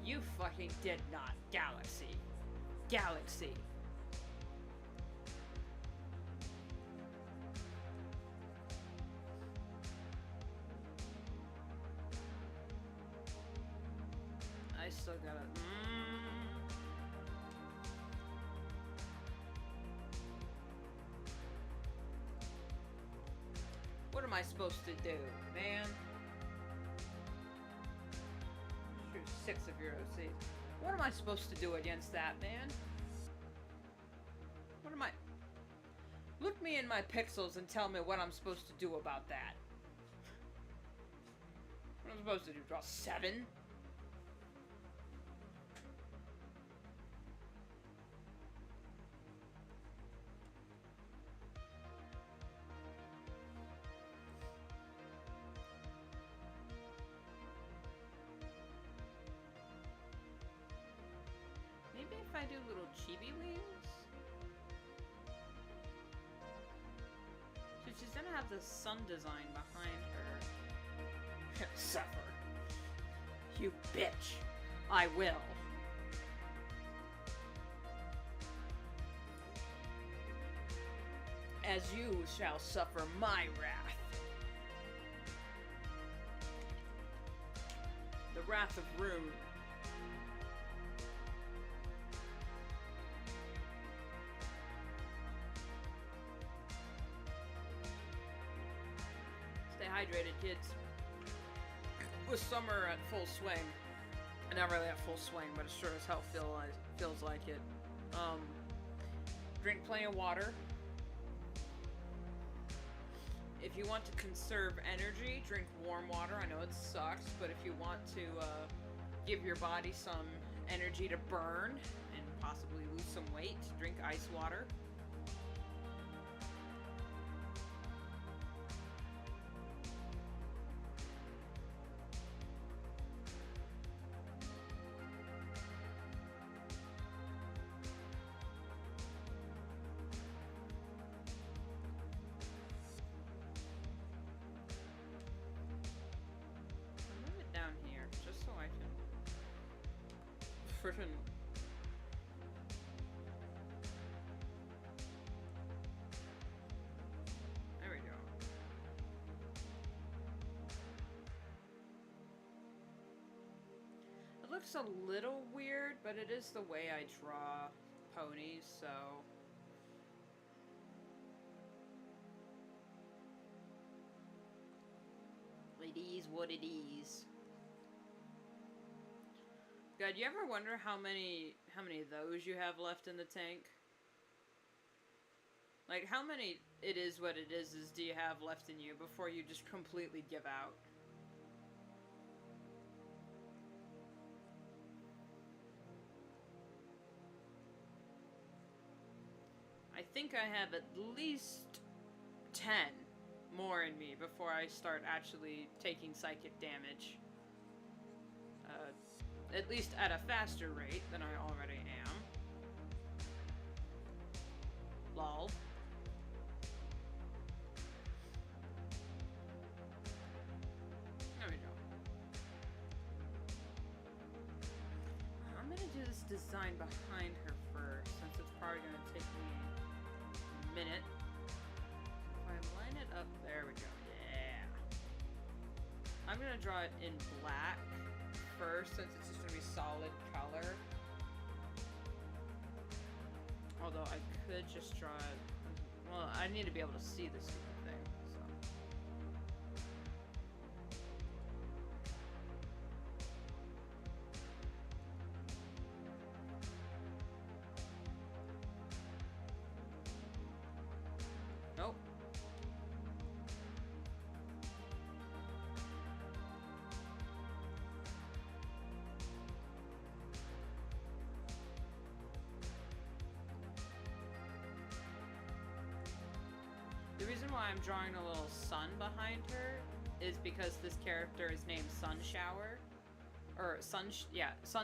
You fucking did not. Galaxy. Galaxy. I still gotta... What am I supposed to do, man? Shoot 6 of your OC. What am I supposed to do against that, man? What am I... Look me in my pixels and tell me what I'm supposed to do about that. What am I supposed to do? Draw 7? Maybe if I do little chibi wings? So she's gonna have the sun design behind her. Suffer. You bitch. I will. As you shall suffer my wrath. The wrath of Rune. Stay hydrated, kids. With summer at full swing. Not really at full swing, but it sure as hell feels like it. Drink plenty of water. If you want to conserve energy, drink warm water. I know it sucks, but if you want to give your body some energy to burn and possibly lose some weight, drink ice water. Friggin' there we go. It looks a little weird, but it is the way I draw ponies, so it is what it is. God, you ever wonder how many of those you have left in the tank? Like, how many it is what it is do you have left in you before you just completely give out? I think I have at least 10 more in me before I start actually taking psychic damage. At least at a faster rate than I already am. Lol. There we go. I'm gonna do this design behind her first, since it's probably gonna take me a minute. If I line it up, there we go. Yeah. I'm gonna draw it in black first, since it's just gonna be solid color. Although I could just draw it. Well, I need to be able to see this stupid thing, so. Nope. The reason why I'm drawing a little sun behind her is because this character is named Sunshower. Or Sun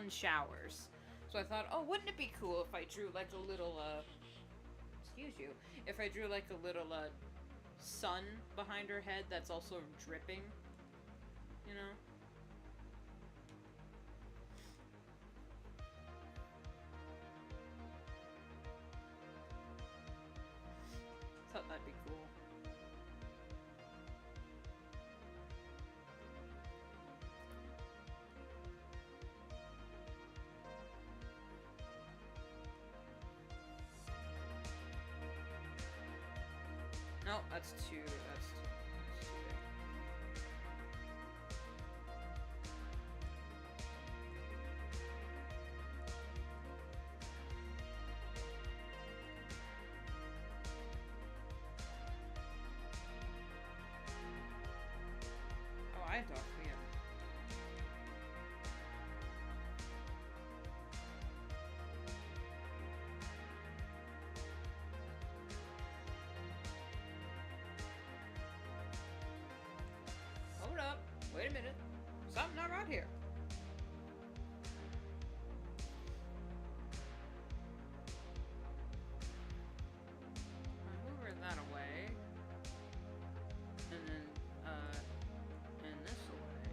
Showers. So I thought, oh, wouldn't it be cool if I drew like a little, excuse you, if I drew like a little, sun behind her head that's also dripping, you know? Thought that'd be cool. No, that's too. try and talk to me. Hold up. Wait a minute. Something not right here. I move her that away. And then, and this away.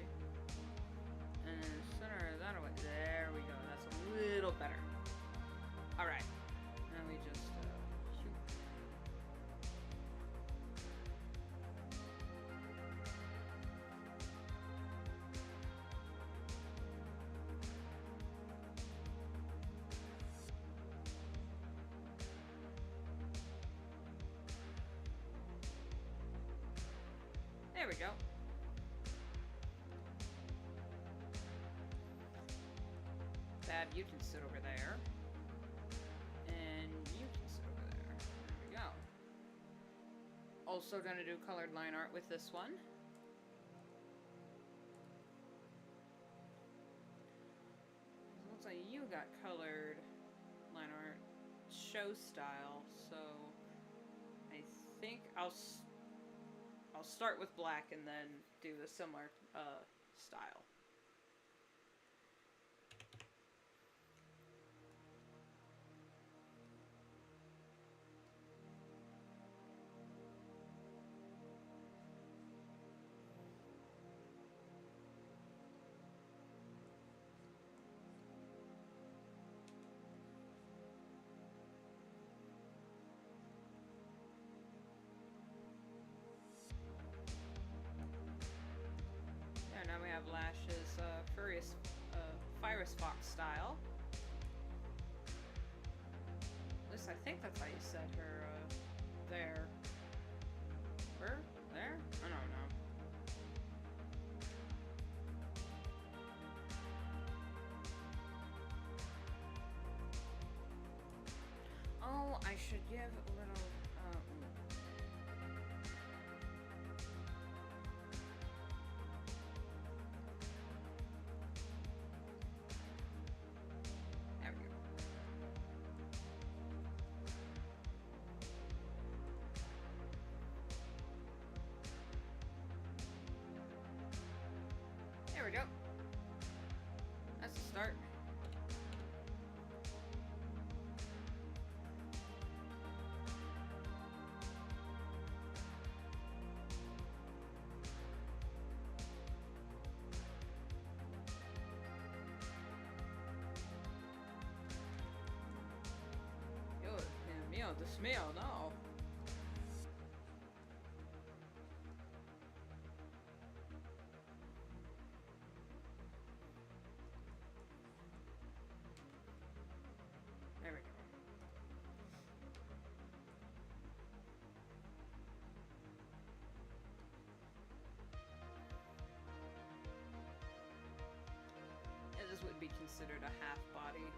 And then center that away. There we go. That's a little better. Alright. Now we just, shoot. There we go. Fab, you can sit over there. And you can sit over there. There we go. Also gonna do colored line art with this one. It looks like you got colored line art show style, so I think I'll start with black and then do a similar style. Now we have Lash's Furious Fox style. At least I think that's how you set her there. Where? There? I don't know. Oh, I should give a little There we go. That's the start. Dios mío, Dios mío, no. There we go. Yeah, this would be considered a half body.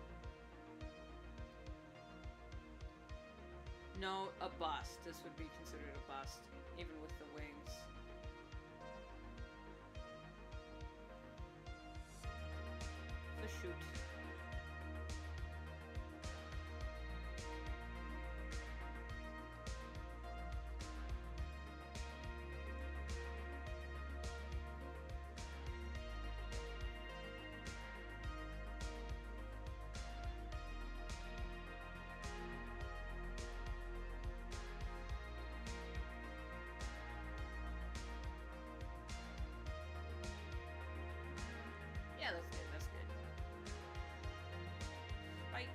No, a bust. This would be considered a bust, even with the wings. The shoot. Yeah, that's good, that's good. Bye.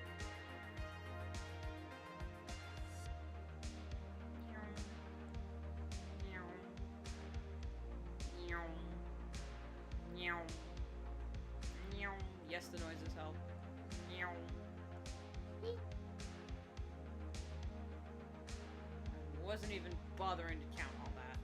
Yes, the noises help. I wasn't even bothering to count all that.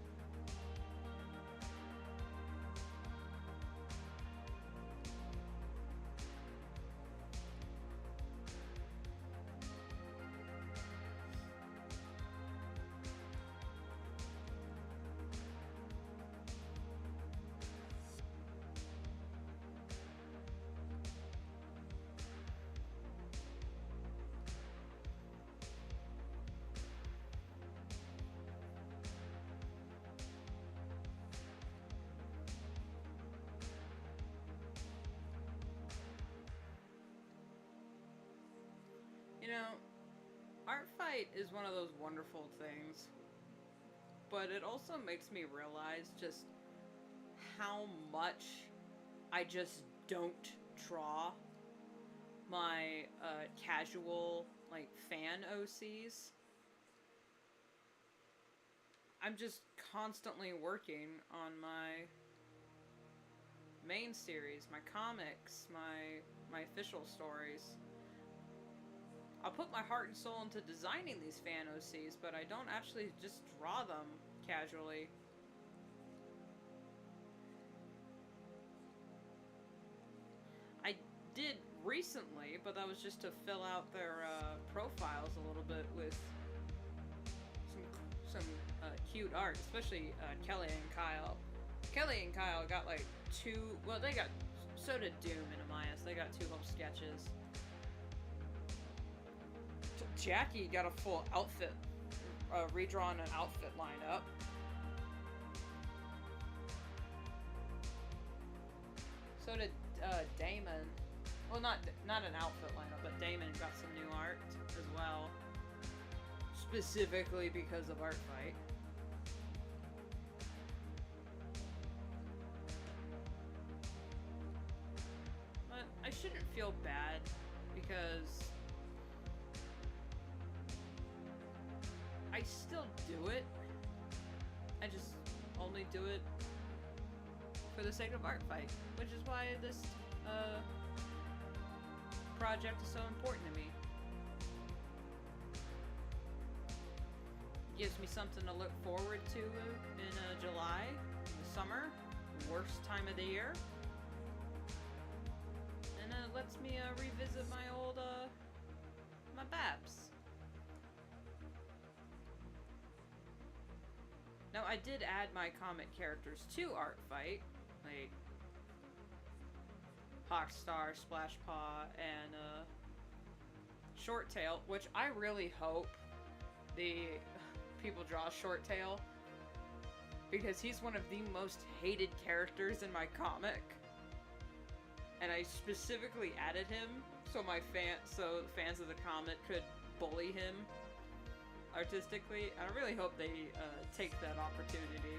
You know, ArtFight is one of those wonderful things, but it also makes me realize just how much I just don't draw my casual, like, fan OCs. I'm just constantly working on my main series, my comics, my official stories. I'll put my heart and soul into designing these fan OCs, but I don't actually just draw them casually. I did recently, but that was just to fill out their profiles a little bit with some cute art, especially Kelly and Kyle. Kelly and Kyle got like so did Doom and Amias. They got 2 whole sketches. Jackie got a full outfit, redrawn an outfit lineup. So did Damon. Well, not an outfit lineup, but Damon got some new art as well, specifically because of ArtFight. But I shouldn't feel bad because I still do it. I just only do it for the sake of ArtFight, which is why this project is so important to me. It gives me something to look forward to in July, the summer, worst time of the year. And it lets me revisit my old, my Babs. Now, I did add my comic characters to ArtFight, like Hawkstar, Splashpaw, and Shorttail, which I really hope the people draw Shorttail, because he's one of the most hated characters in my comic, and I specifically added him so fans of the comic could bully him artistically. I really hope they take that opportunity.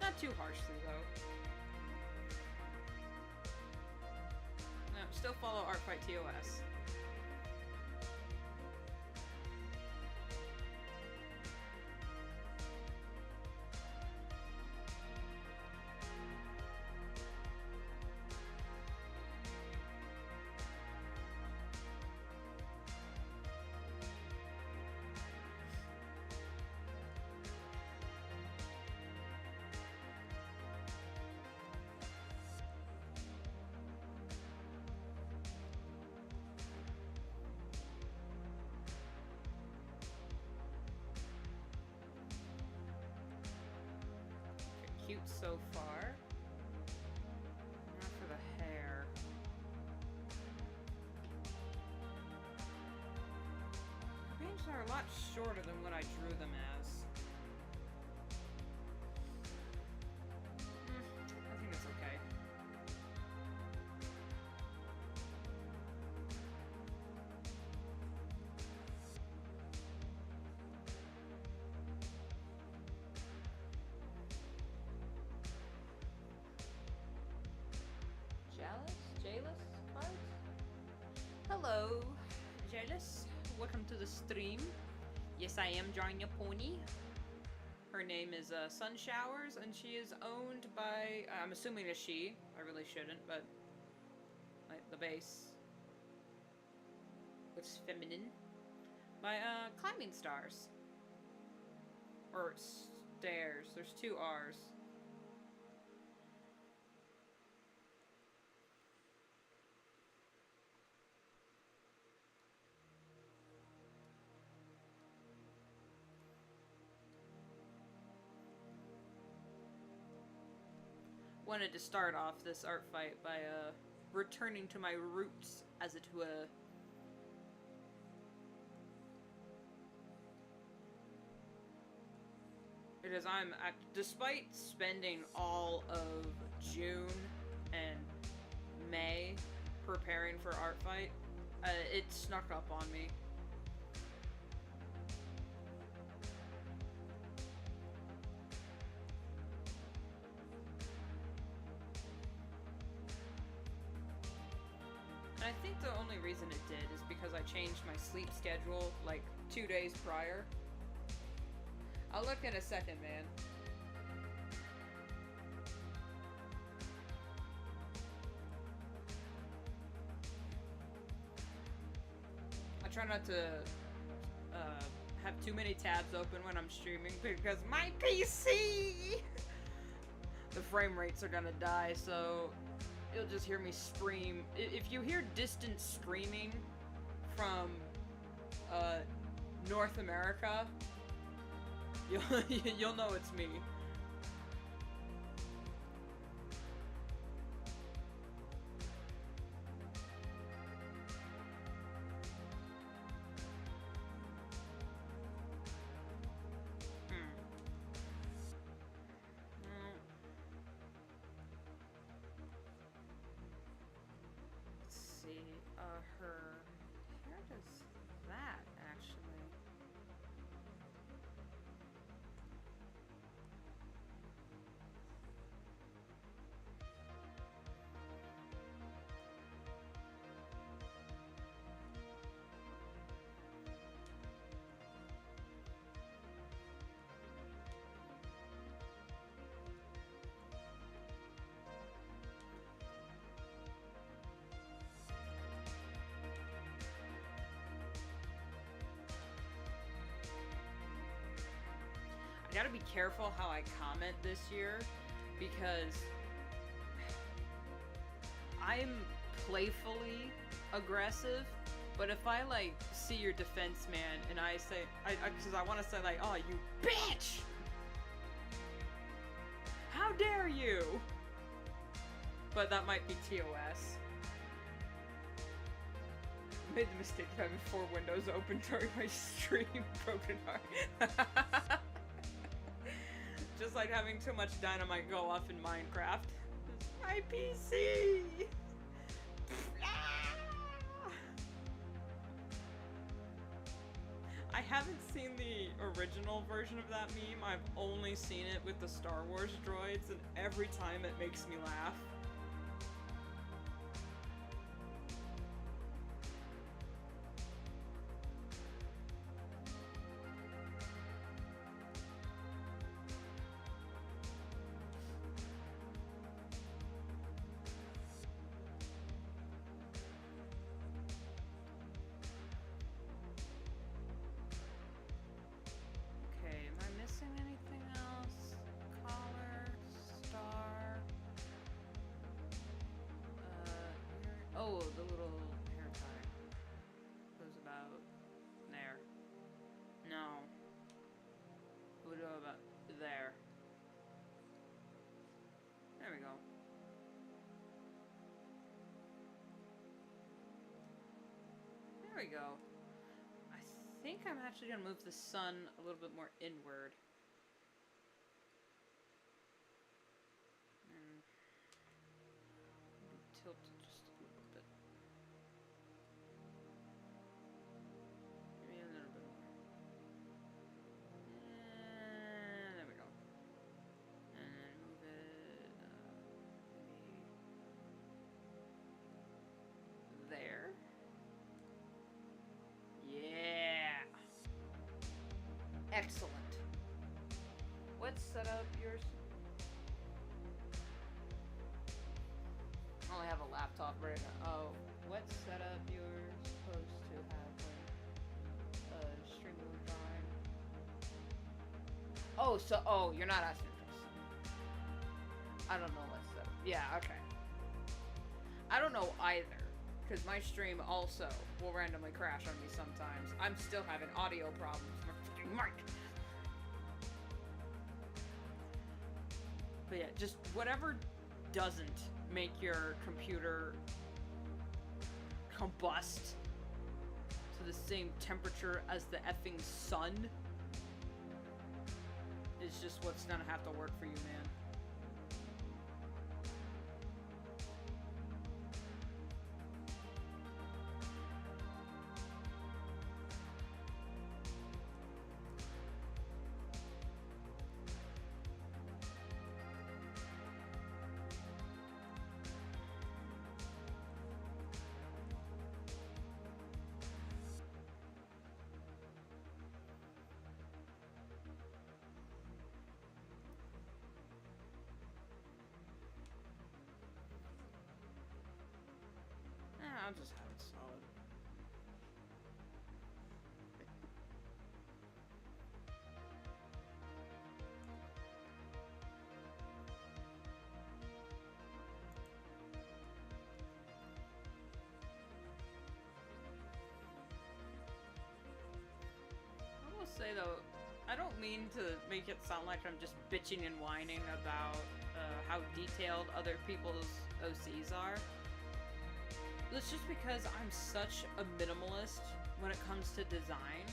Not too harshly, though. No, still follow ArtFight TOS. Cute so far. Not for the hair. Ranges are a lot shorter than what I drew them as. I think it's okay. Jailus cards? Hello, Jailus. Welcome to the stream. Yes, I am drawing a pony. Her name is Sunshowers, and she is owned by, I'm assuming a she. I really shouldn't, but like the base looks feminine. By Climbing Stars. Or Stairs. There's 2 R's. Wanted to start off this ArtFight by returning to my roots, as it were. Because despite spending all of June and May preparing for ArtFight, It snuck up on me. And I think the only reason it did is because I changed my sleep schedule like 2 days prior. I'll look in a second, man. I try not to have too many tabs open when I'm streaming because my PC! The frame rates are gonna die, so you'll just hear me scream. If you hear distant screaming from North America, you'll know it's me. I gotta be careful how I comment this year, because I'm playfully aggressive, but if I, like, see your defense man and I say, because I want to say, like, oh, you bitch! How dare you! But that might be TOS. Made the mistake of having 4 windows open during my stream. Broken heart. Just like having too much dynamite go off in Minecraft. My PC! I haven't seen the original version of that meme. I've only seen it with the Star Wars droids, and every time it makes me laugh. Oh, the little hair tie goes about there. No. It would go about there. There we go. There we go. I think I'm actually gonna move the sun a little bit more inward. And maybe tilt it just a little bit. Maybe a little bit more. And there we go. And then move it maybe there. Yeah. Excellent. Let's set up yours. I only have a laptop right now. Oh, what setup you're supposed to have when stream mode time? Oh, so you're not asking for this. I don't know what setup. Yeah, okay. I don't know either, because my stream also will randomly crash on me sometimes. I'm still having audio problems with my freaking mic. But yeah, just whatever doesn't make your computer combust to the same temperature as the effing sun is just what's gonna have to work for you, man. I'll just have it solid. I will say though, I don't mean to make it sound like I'm just bitching and whining about how detailed other people's OCs are. It's just because I'm such a minimalist when it comes to design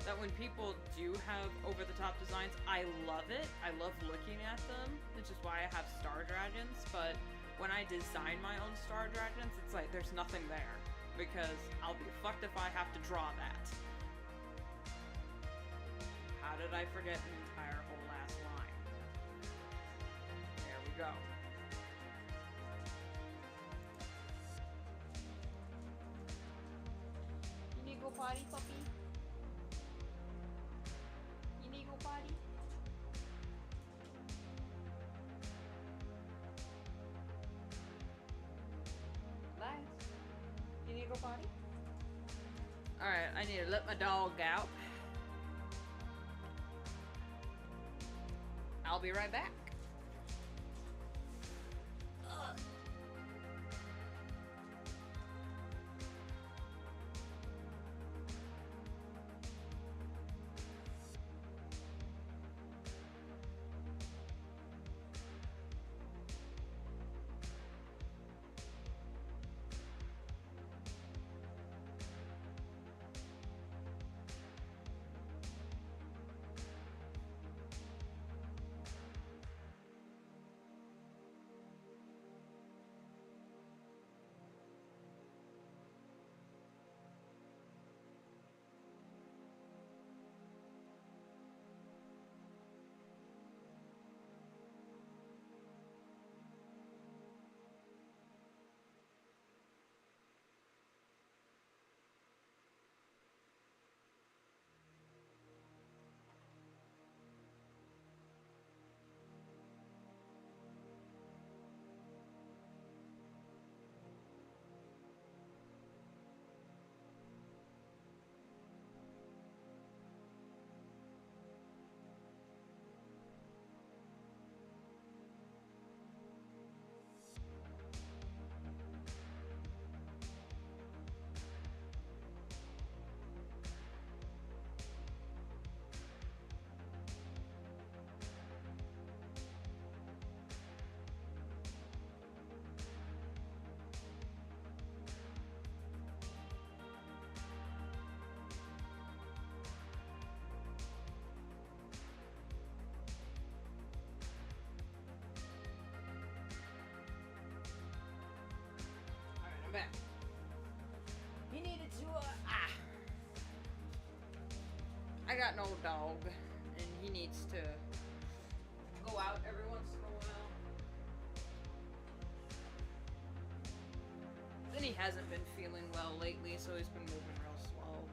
that when people do have over-the-top designs, I love it. I love looking at them, which is why I have star dragons, but when I design my own star dragons, it's like there's nothing there, because I'll be fucked if I have to draw that. How did I forget the entire whole last line? There we go. You need to go potty, puppy? You need to go potty? Nice. You need to go potty? Alright, I need to let my dog out. I'll be right back. Back. He needed to, I got an old dog, and he needs to go out every once in a while. Then he hasn't been feeling well lately, so he's been moving real slow.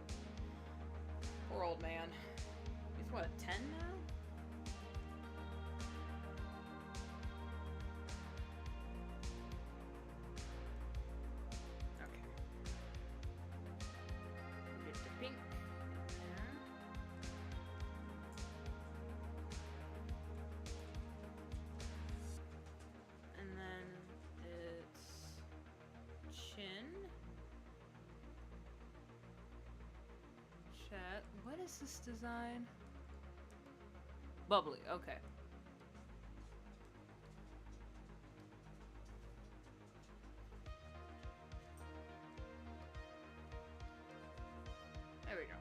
Poor old man. He's what, 10 now? What is this design? Bubbly, okay. There we go.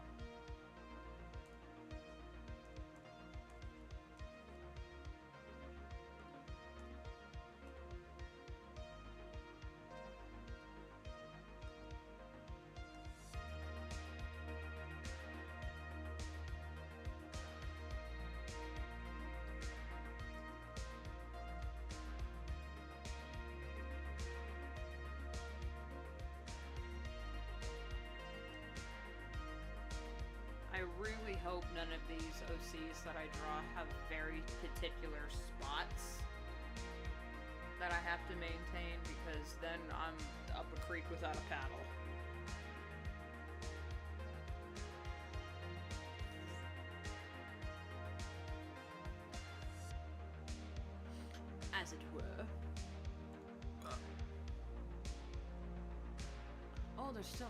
I really hope none of these OCs that I draw have very particular spots that I have to maintain because then I'm up a creek without a paddle. As it were. Oh, there's still.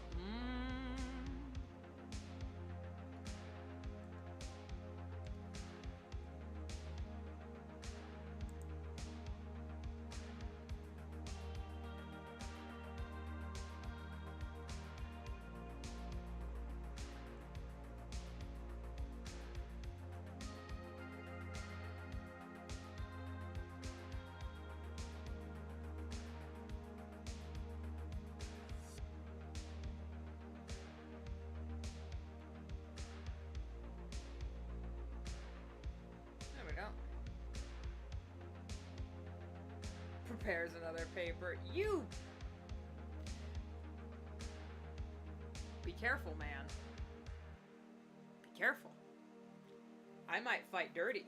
There we go. Prepares another paper. You! Be careful, man. Be careful. I might fight dirty.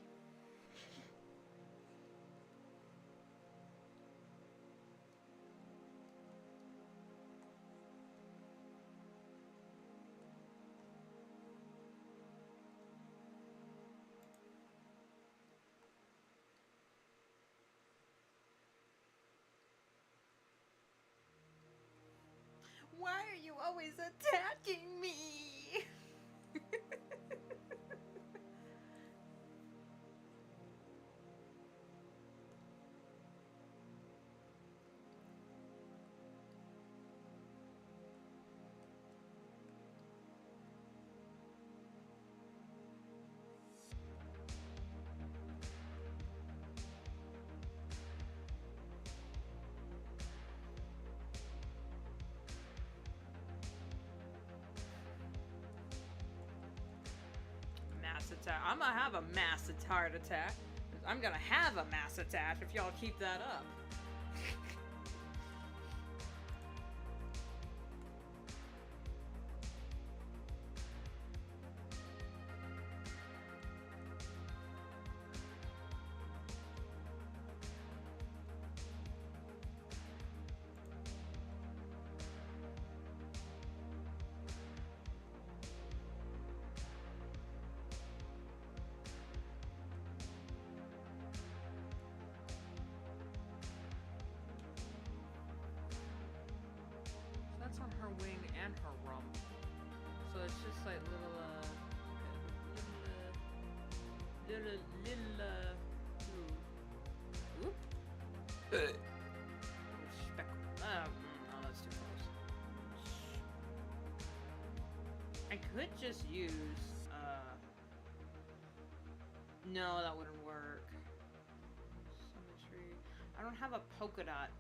Why are you always attacking me? Mass attack. I'm gonna have a mass heart attack. I'm gonna have a mass attack if y'all keep that up. That's on her wing and her rump. So it's just like little, whoop. Speckle. No, that's too close. I could just use, no, that wouldn't work. Symmetry. I don't have a polka dot.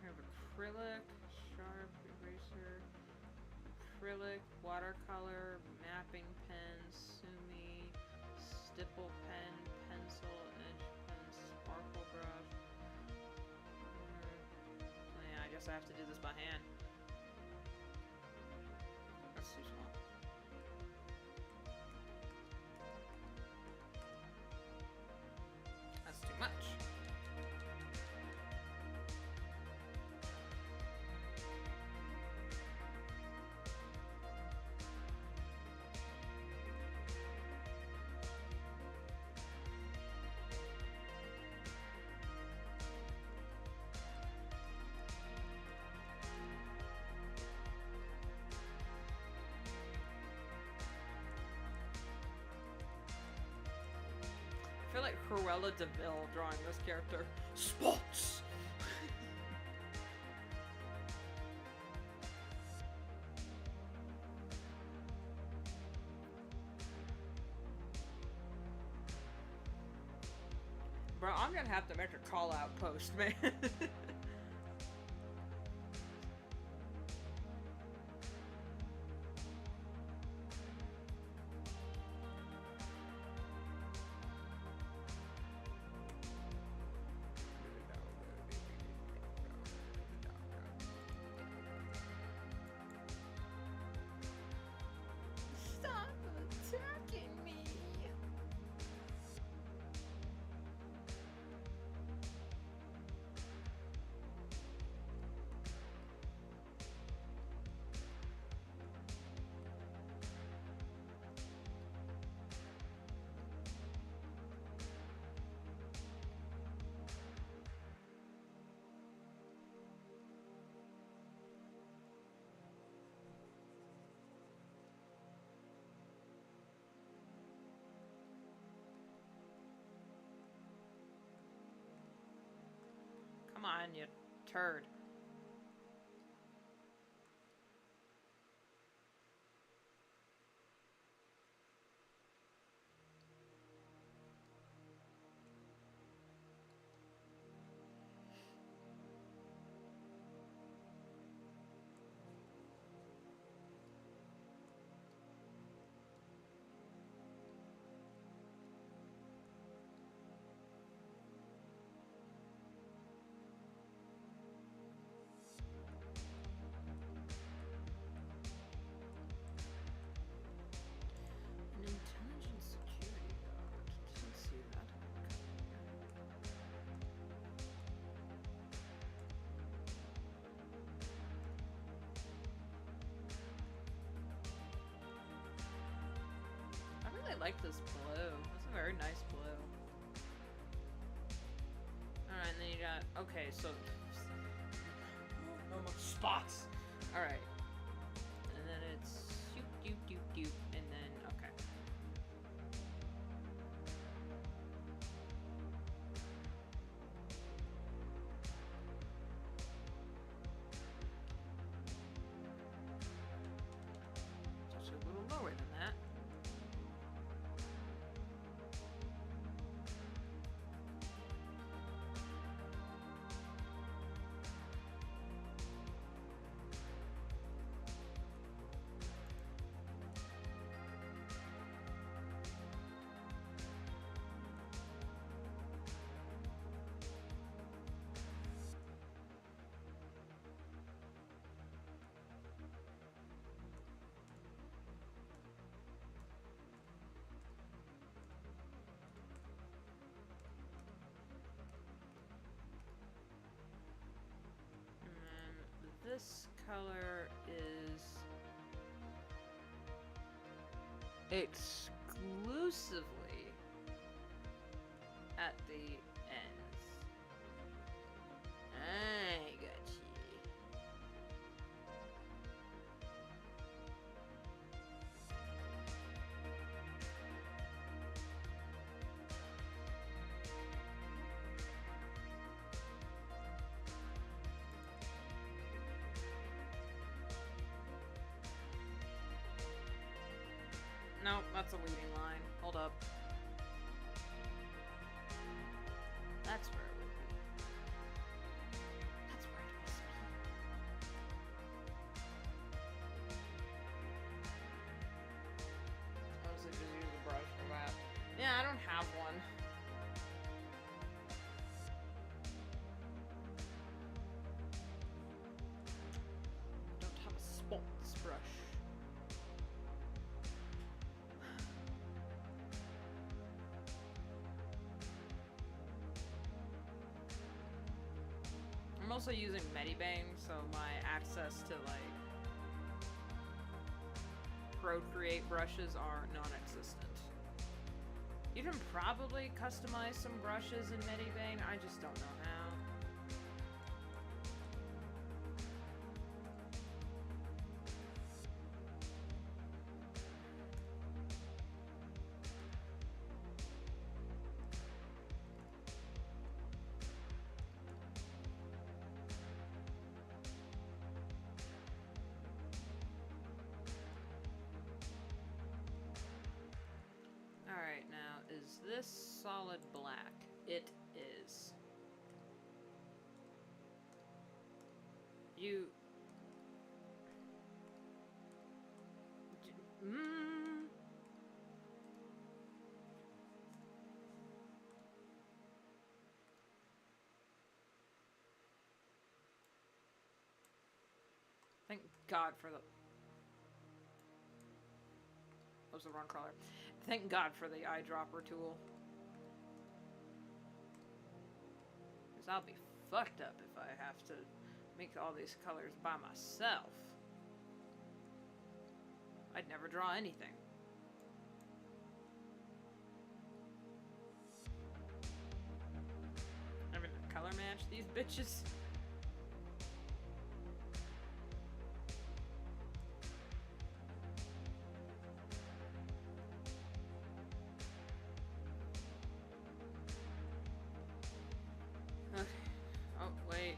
I have acrylic, sharp eraser, acrylic, watercolor, mapping pen, sumi, stipple pen, pencil, edge pen, sparkle brush. Yeah, I guess I have to do this by hand. That's too small. That's too much. I feel like Cruella de Vil drawing this character. Spots! Bro, I'm gonna have to make a call out post, man. Stop attacking me. on, you turd. I like this blue. It's a very nice blue. Alright, and then you got... Okay, so... No more spots! Alright. And then it's... Doop, doop, doop, doop. And then... Okay. Just a little lower than that. This color is exclusively at the ends. I got you. No, that's a leading line. Hold up. That's where it would be. That's where it must be. Honestly, just use a brush for that. Yeah, I don't have one. I don't have a spots brush. I'm also using Medibang, so my access to like Procreate brushes are non-existent. You can probably customize some brushes in Medibang, I just don't know how. Alright, now, is this solid black? It is. You... Thank God for the... That was the wrong color. Thank God for the eyedropper tool. Because I'll be fucked up if I have to make all these colors by myself. I'd never draw anything. I'm gonna color match these bitches. Okay. Oh, wait.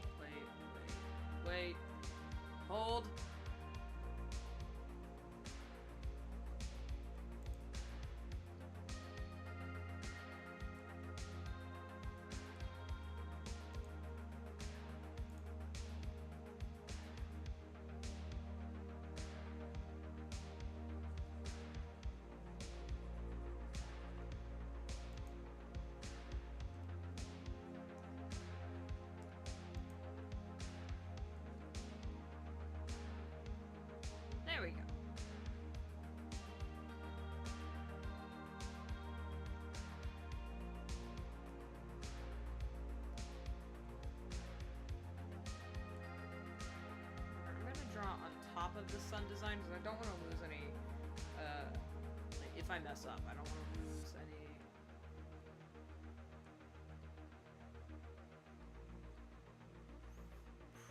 the sun design because I don't want to lose any. If I mess up, I don't want to lose any.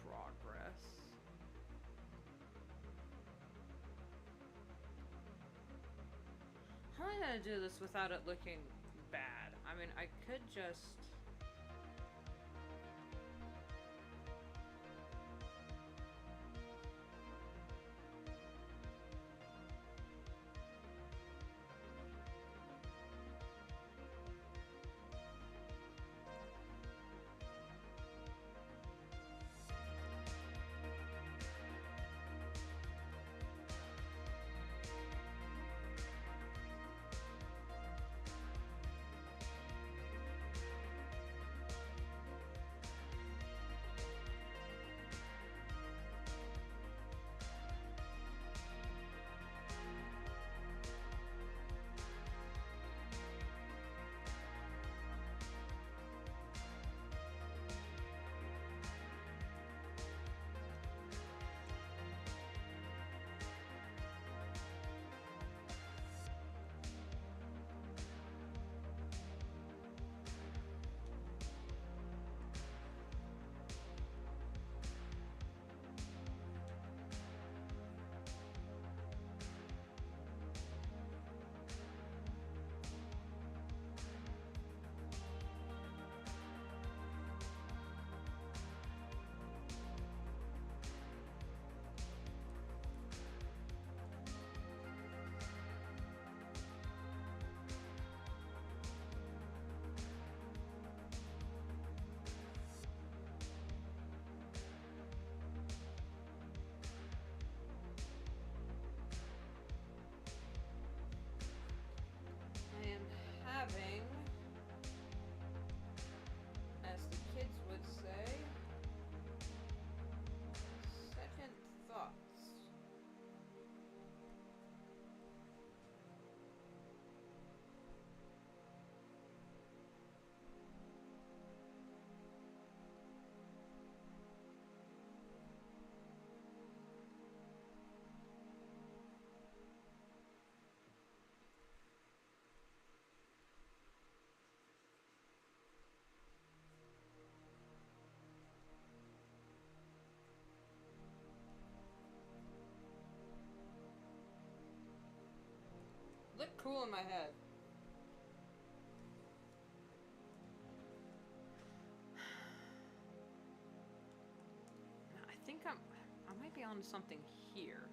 Progress. How am I gonna do this without it looking bad? I mean, I could just. Having, as the kids would say, second thoughts. Look cool in my head. I think I might be onto something here.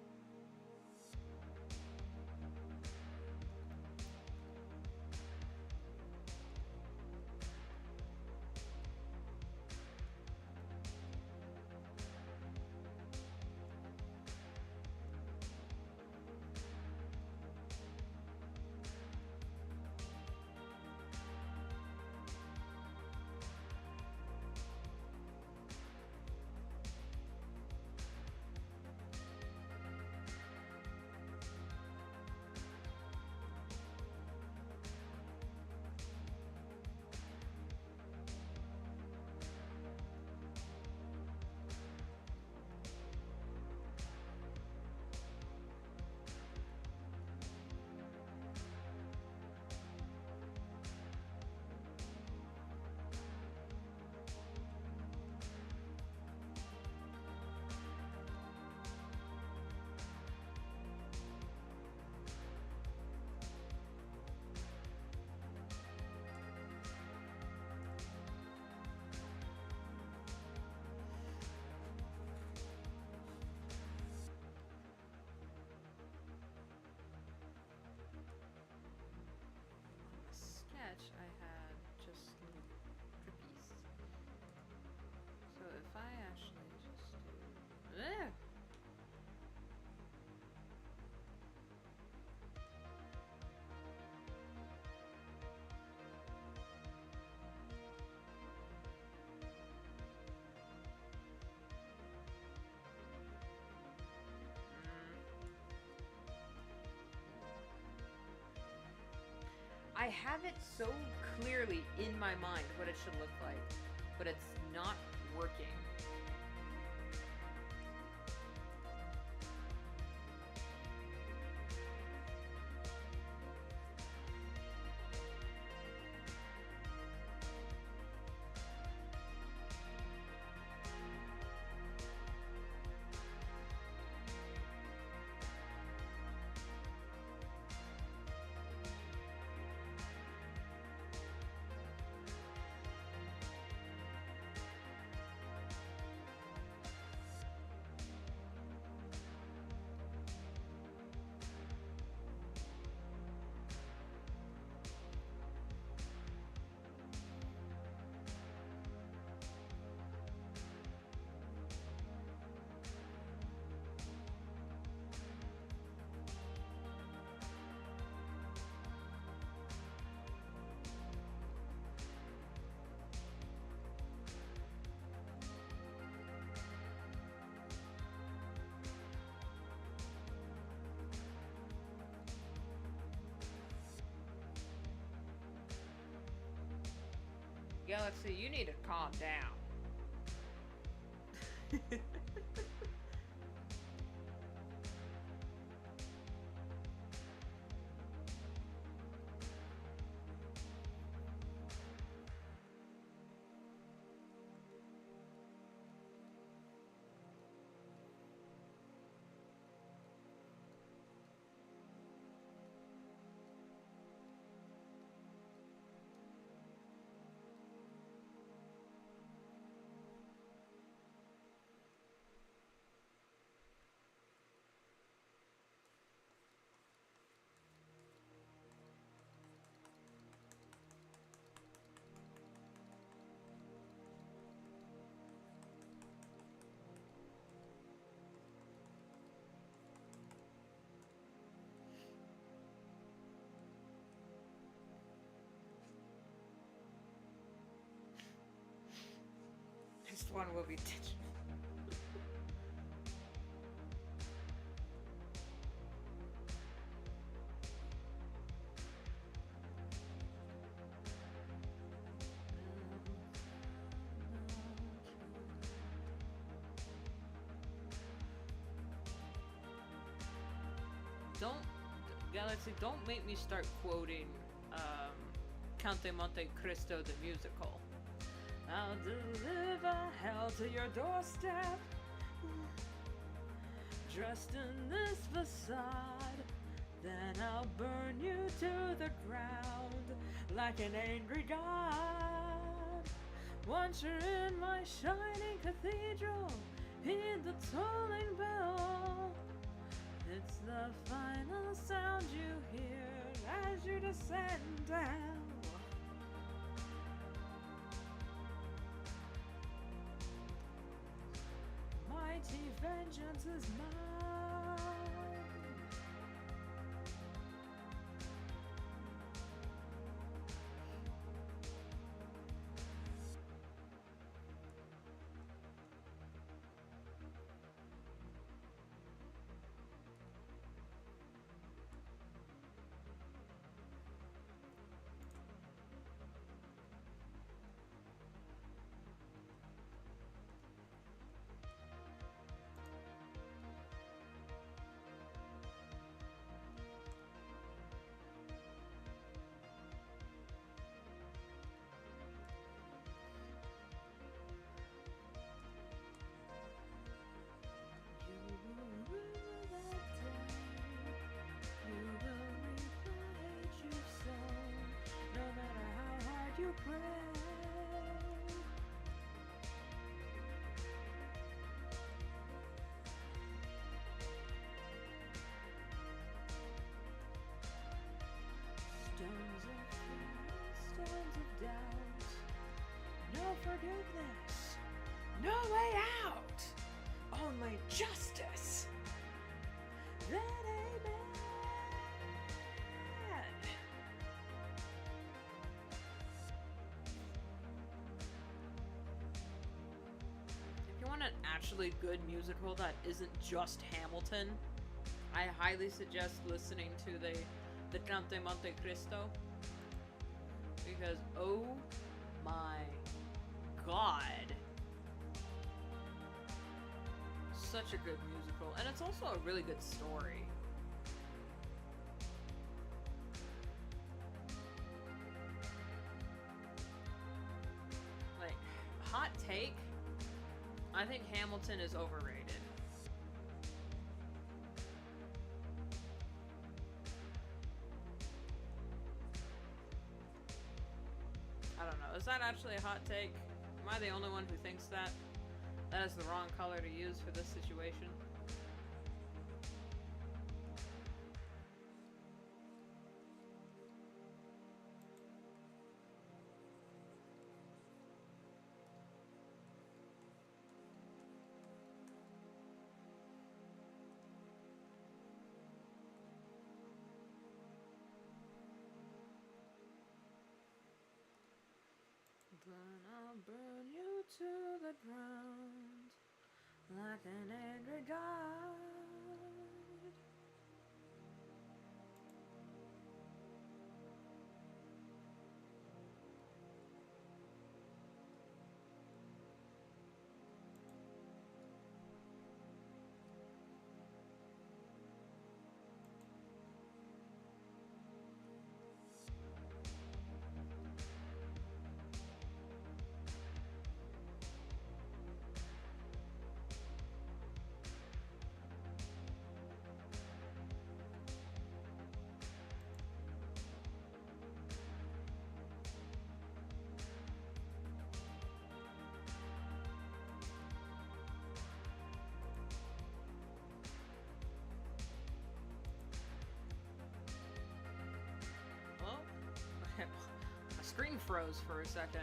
I had just little drippies. So if I actually just do... I have it so clearly in my mind what it should look like, but it's not working. Galaxy, you need to calm down. This one will be digital. Galaxy, don't make me start quoting Count de Monte Cristo the musical. I'll deliver hell to your doorstep, dressed in this facade. Then I'll burn you to the ground like an angry god. Once you're in my shining cathedral, heed the tolling bell. It's the final sound you hear as you descend to hell. Mighty vengeance is mine. You pray. Stones of fear, stones of doubt, no forgiveness, no way out, only justice. Then amen. An actually good musical that isn't just Hamilton, I highly suggest listening to the Count de Monte Cristo, because oh my god, such a good musical, and it's also a really good story. Like, hot take, I think Hamilton is overrated. I don't know. Is that actually a hot take? Am I the only one who thinks that? That is the wrong color to use for this situation? Then I'll burn you to the ground like an angry god. screen froze for a second.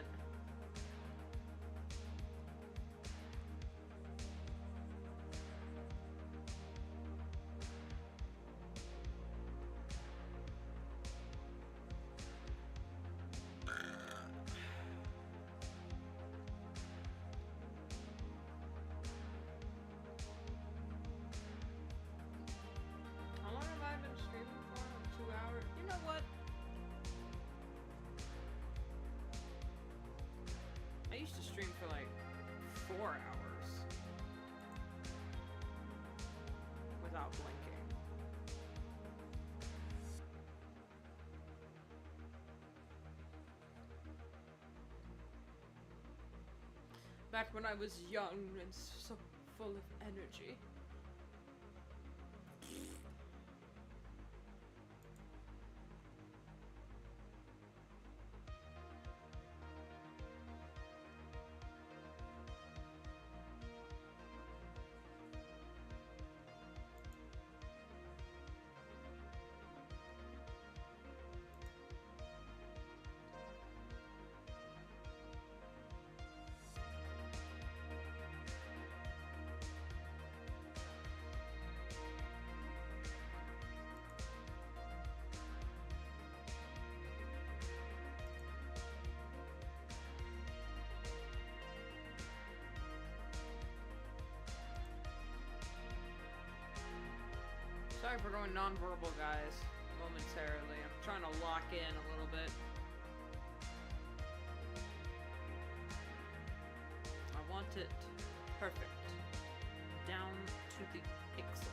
How long have I been streaming for? 2 hours? You know what? I used to stream for like 4 hours without blinking. Back when I was young and so full of energy. Sorry for going nonverbal, guys, momentarily. I'm trying to lock in a little bit. I want it perfect. Down to the pixel.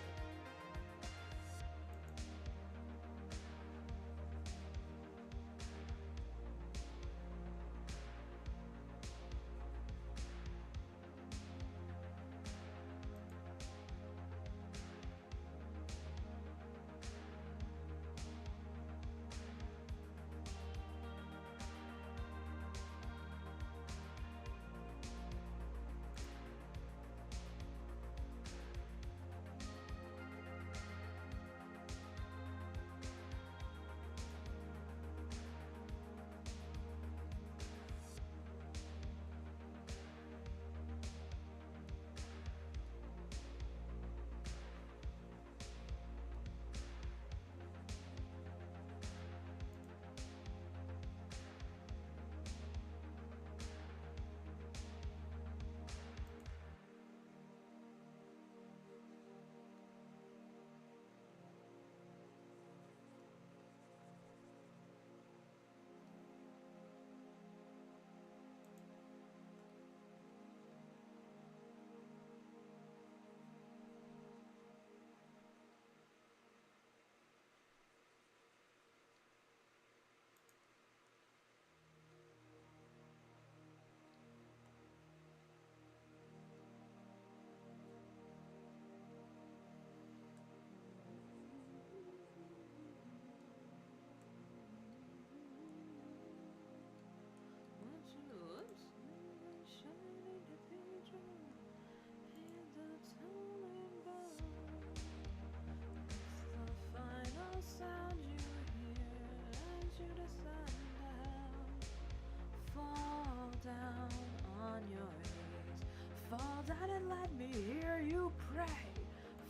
Fall down and let me hear you pray.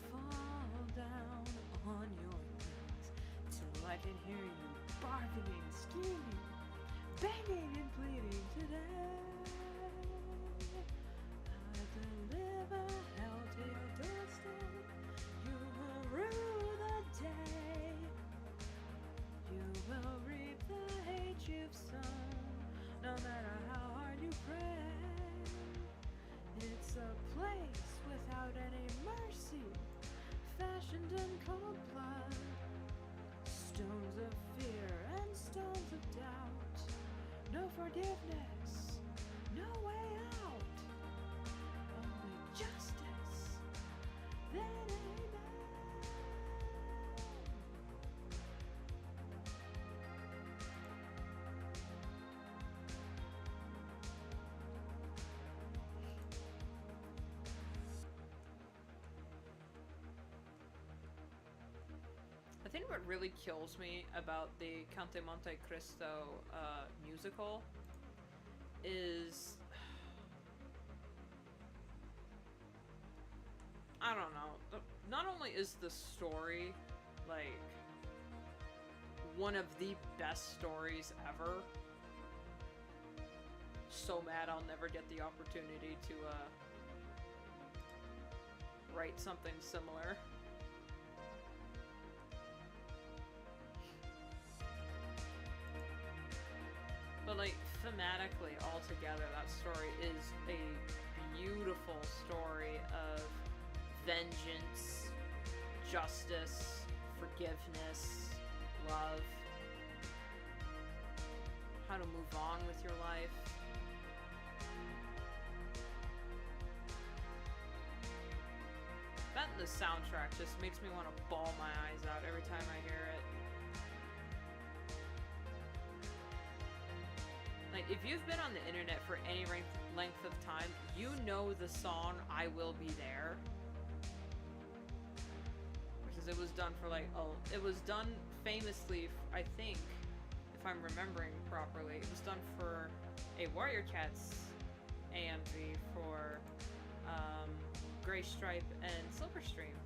Fall down on your knees till I can hear you bargaining, scheming, begging and pleading today. I deliver hell to your doorstep. You will rue the day. You will reap the hate you've sown, no matter how hard you pray. It's a place without any mercy, fashioned in cold blood. Stones of fear and stones of doubt. No forgiveness, no way out. Only justice, then amen. I think what really kills me about the Count de Monte Cristo musical is, I don't know, not only is the story like one of the best stories ever, so mad I'll never get the opportunity to write something similar. But like thematically altogether, that story is a beautiful story of vengeance, justice, forgiveness, love, how to move on with your life. That and the soundtrack just makes me want to bawl my eyes out every time I hear it. Like, if you've been on the internet for any length of time, you know the song I Will Be There. Because it was done for like, it was done famously, I think, if I'm remembering properly, it was done for a Warrior Cats AMV for Gray Stripe and Silverstream.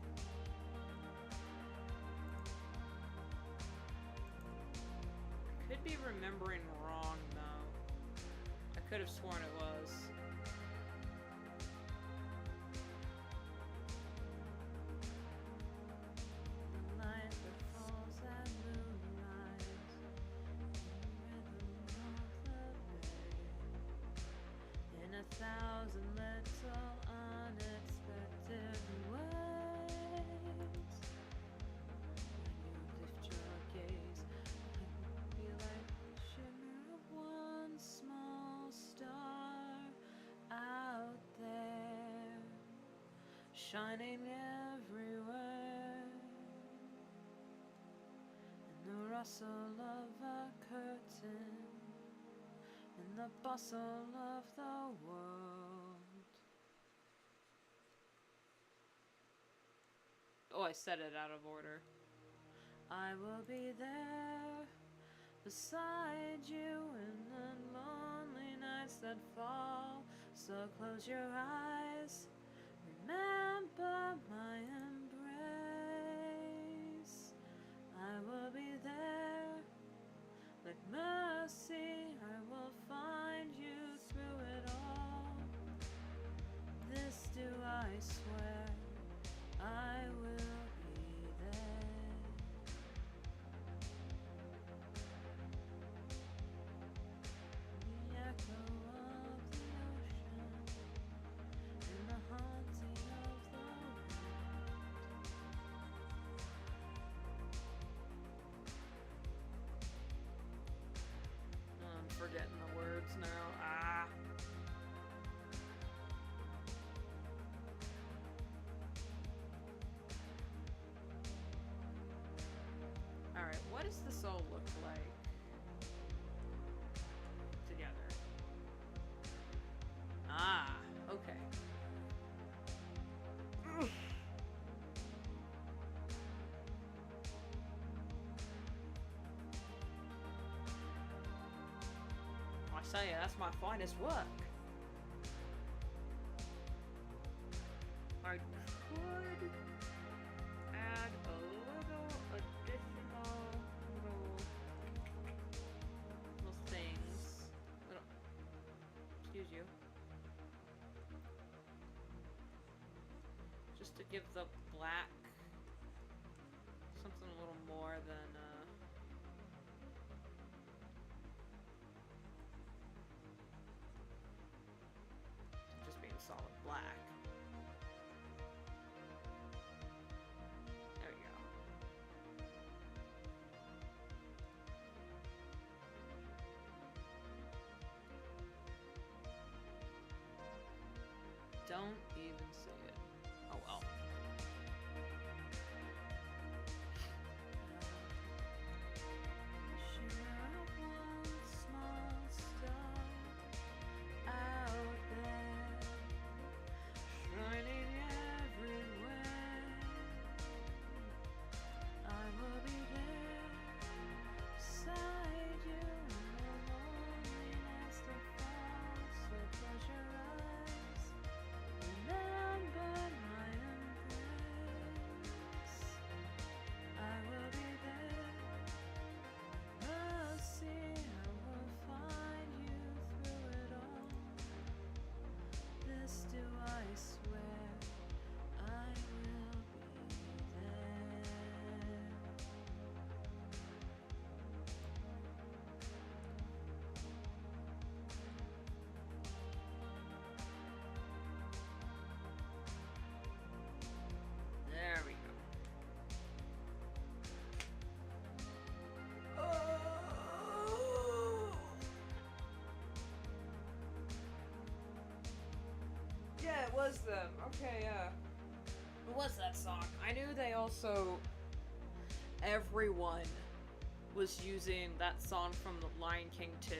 I could be remembering wrong though. I could have sworn it was. The night that falls at moonrise, in the rhythm of the bay, in 1,000 little unexpected ways. When you lift your gaze, I feel like the shimmer of one small star out there, shining everywhere. In the rustle of a curtain, in the bustle of the world. Oh, I said it out of order. I will be there beside you in the lonely nights that fall. So close your eyes, remember my embrace. I will be there, like mercy, I will find you through it all. This do I swear, I will be there. The echo of the ocean, in the haunting of the wind. I'm forgetting the words now. Alright, what does this all look like together? Okay. I say that's my finest work. I could add a little additional little things. Excuse you. Just to give the black something a little more than just being solid black. There we go. Don't even say it. Oh well. I will be was them. Okay, yeah. What was that song? I knew they also... Everyone was using that song from The Lion King 2.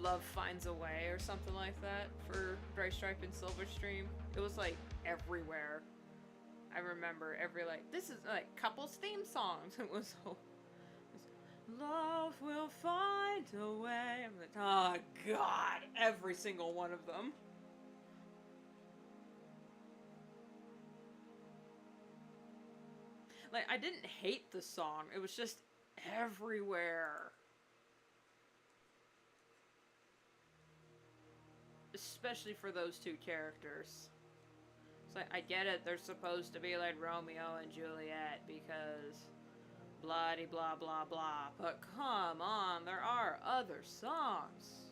Love Finds a Way or something like that for Bright Stripe and Silverstream. It was like everywhere. I remember every like, this is like couples theme songs. It was so... Love will find a way. I'm like, oh god, every single one of them. Like, I didn't hate the song, it was just everywhere. Especially for those two characters. It's like, I get it, they're supposed to be like Romeo and Juliet because bloody blah blah blah, but come on, there are other songs.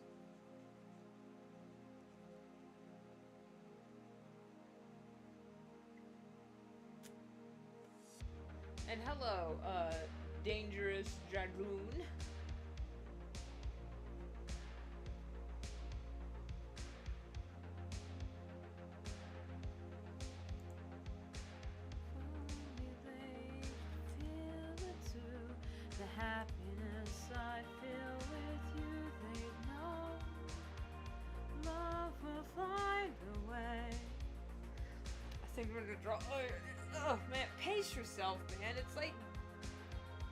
And hello, Dangerous Dragoon. The happiness I feel with you, they know love will find a way. I think we're gonna draw. Oh man, pace yourself, man. It's like,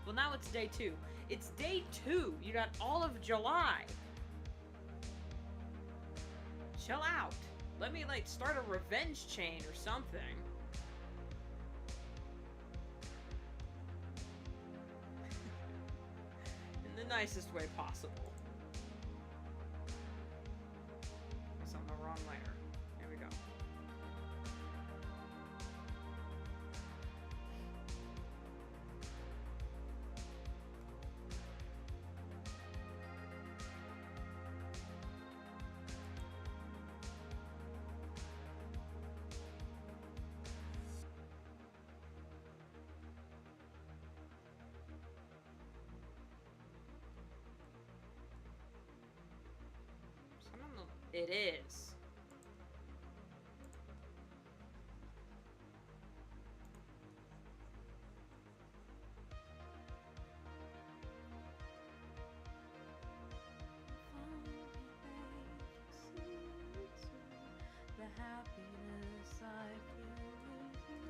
well, now it's day 2. It's day 2. You got all of July. Chill out. Let me like start a revenge chain or something. In the nicest way possible. It's on the wrong layer. Here we go. It is. The happiness I feel with you,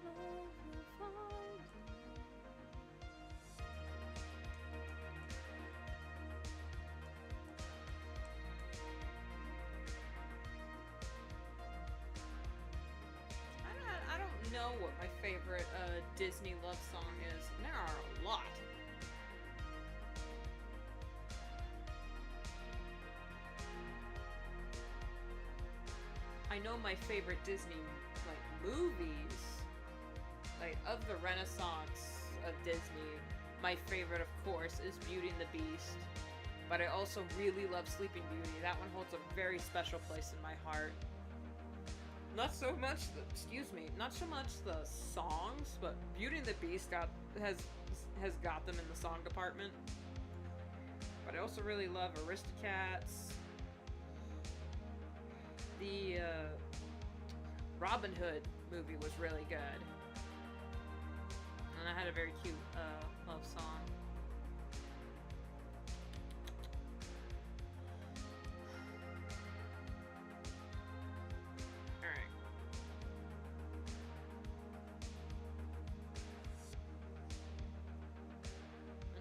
love will find a way. I don't know what my favorite Disney love song is. There are a lot. I know my favorite Disney like movies, like of the Renaissance of Disney. My favorite, of course, is Beauty and the Beast. But I also really love Sleeping Beauty. That one holds a very special place in my heart. Not so much not so much the songs, but Beauty and the Beast has got them in the song department. But I also really love Aristocats. The Robin Hood movie was really good. And I had a very cute love song.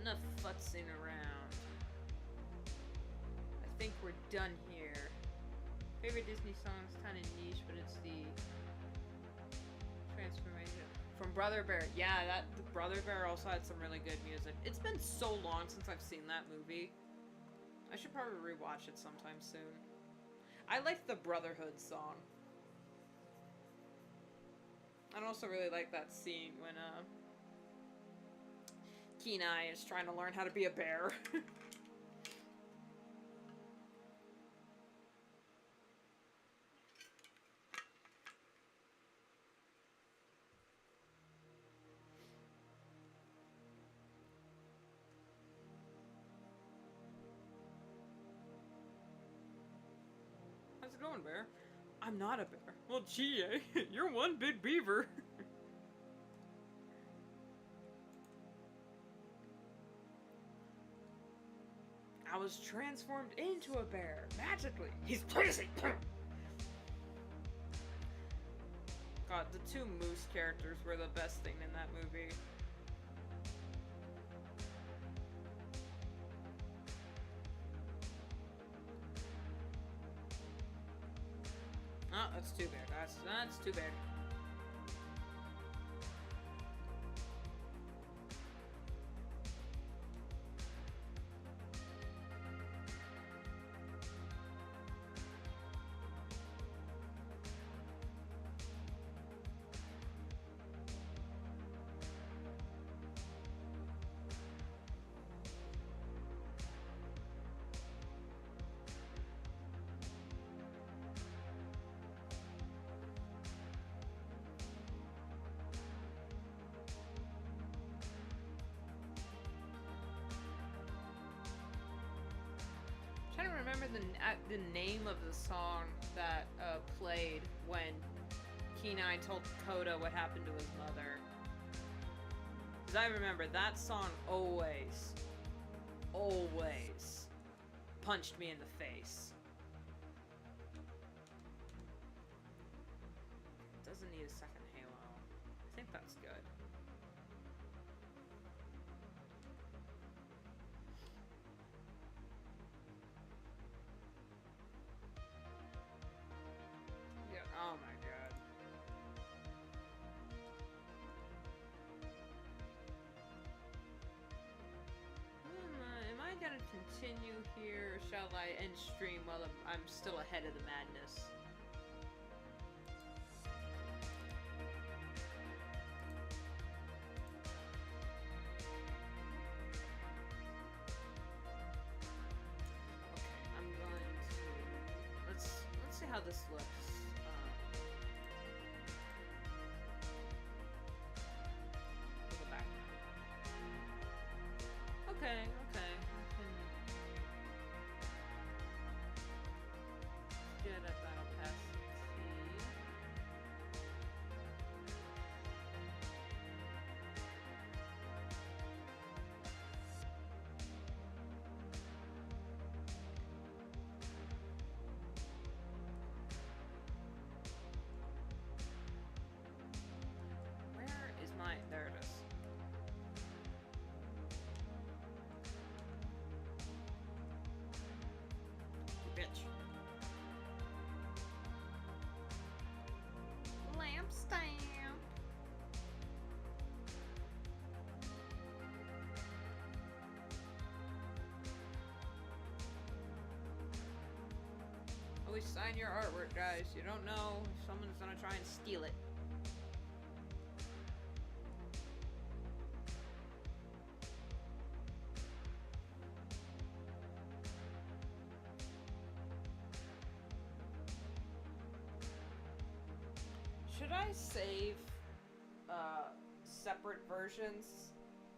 Enough futzing around. I think we're done here. Favorite Disney song is kind of niche, but it's the transformation from Brother Bear. Yeah, the Brother Bear also had some really good music. It's been so long since I've seen that movie. I should probably rewatch it sometime soon. I like the Brotherhood song. I also really like that scene when Kenai is trying to learn how to be a bear. going, bear? I'm not a bear. Well, gee, you're one big beaver. I was transformed into a bear, magically. He's crazy. God, the two moose characters were the best thing in that movie. Oh, that's too bad. That's too bad. I don't remember the name of the song that played when Kenai told Coda what happened to his mother. Because I remember that song always punched me in the face. It doesn't need a second Halo. I think that's good. Oh my god. Am I gonna continue here, or shall I end stream while I'm still ahead of the madness? Okay, I'm going to... Let's see how this looks. Okay. Get a battle pass T. Where is my... There it is. Bitch. Lamp stamp. Always sign your artwork, guys. You don't know if someone's gonna try and steal it. Should I save separate versions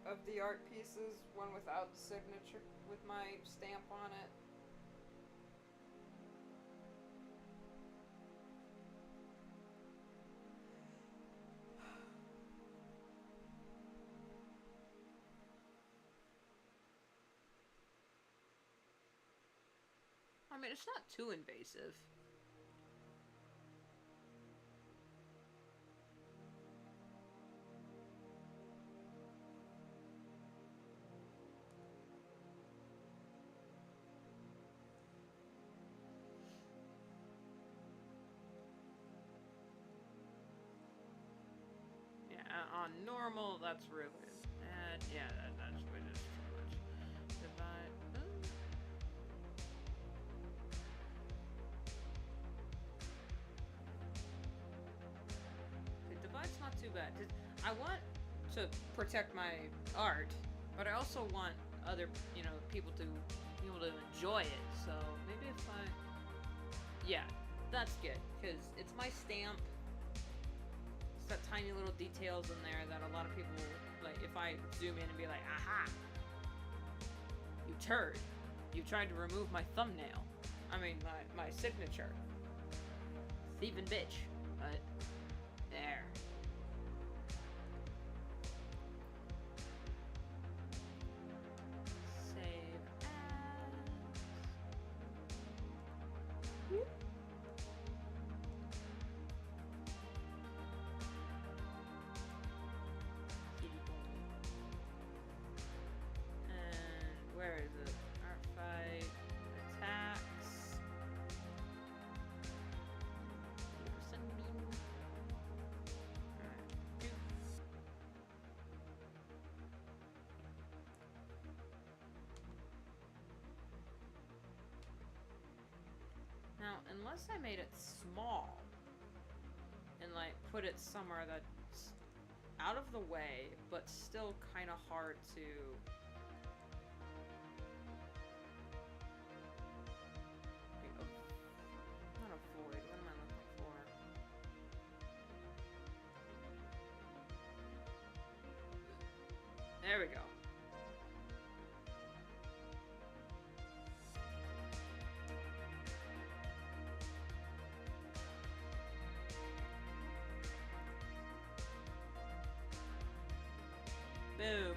of the art pieces, one without the signature, with my stamp on it? I mean, it's not too invasive. On normal, that's really bad. Yeah, that's way just too much. Divide. Okay, divide's not too bad. I want to protect my art, but I also want other, people to be able to enjoy it. So maybe if I, yeah, that's good because it's my stamp. Got tiny little details in there that a lot of people, like, if I zoom in and be like, aha, you turd, you tried to remove my thumbnail, I mean, my signature. thieving bitch. But there. Save as. Whoop. And where is it? ArtFight attacks. Now, unless I made it small and like put it somewhere that's out of the way, but still kind of hard to not avoid. What am I looking for? There we go. Boom.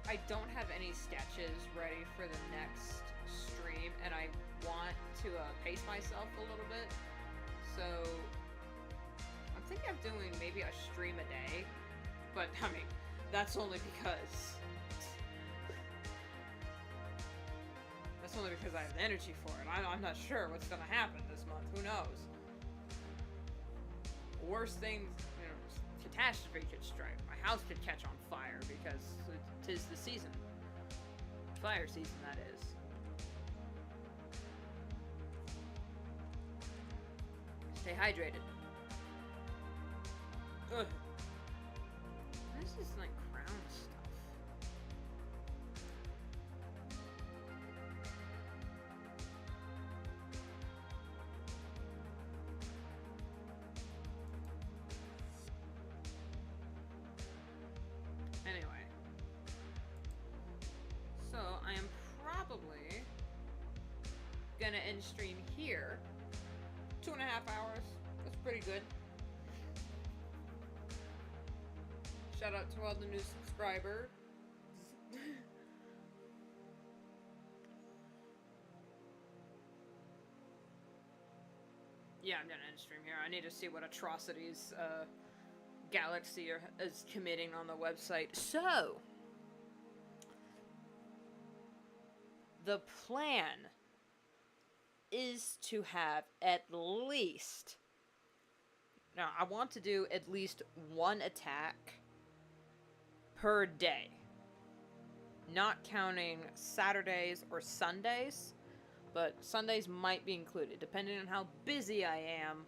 I don't have any sketches ready for the next stream, and I want to pace myself a little bit. So I'm thinking of doing maybe a stream a day, but I mean, that's only because I have the energy for it. I'm not sure what's gonna happen this month. Who knows? Worst things, you know, catastrophe could strike. My house could catch on fire because tis the season. Fire season, that is. Stay hydrated. Ugh. This is like crown stuff. Anyway. So, I am probably gonna end stream here. 2.5 hours. That's pretty good. Shout out to all the new subscribers. Yeah, I'm gonna end stream here. I need to see what atrocities Galaxy is committing on the website. So, the plan is to have at least... Now, I want to do at least one attack per day. Not counting Saturdays or Sundays, but Sundays might be included, depending on how busy I am.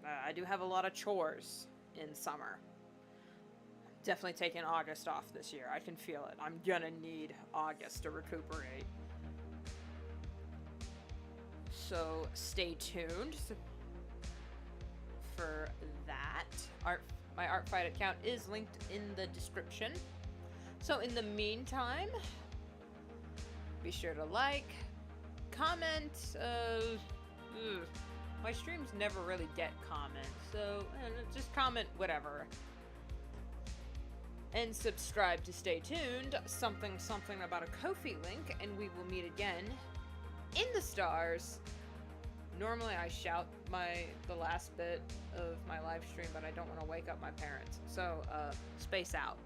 I do have a lot of chores in summer. Definitely taking August off this year. I can feel it. I'm gonna need August to recuperate. So stay tuned for that. My ArtFight account is linked in the description. So in the meantime, be sure to like, comment. My streams never really get comments, so just comment whatever. And subscribe to stay tuned. Something about a Ko-fi link, and we will meet again in the stars. Normally I shout the last bit of my live stream, but I don't want to wake up my parents. So, space out.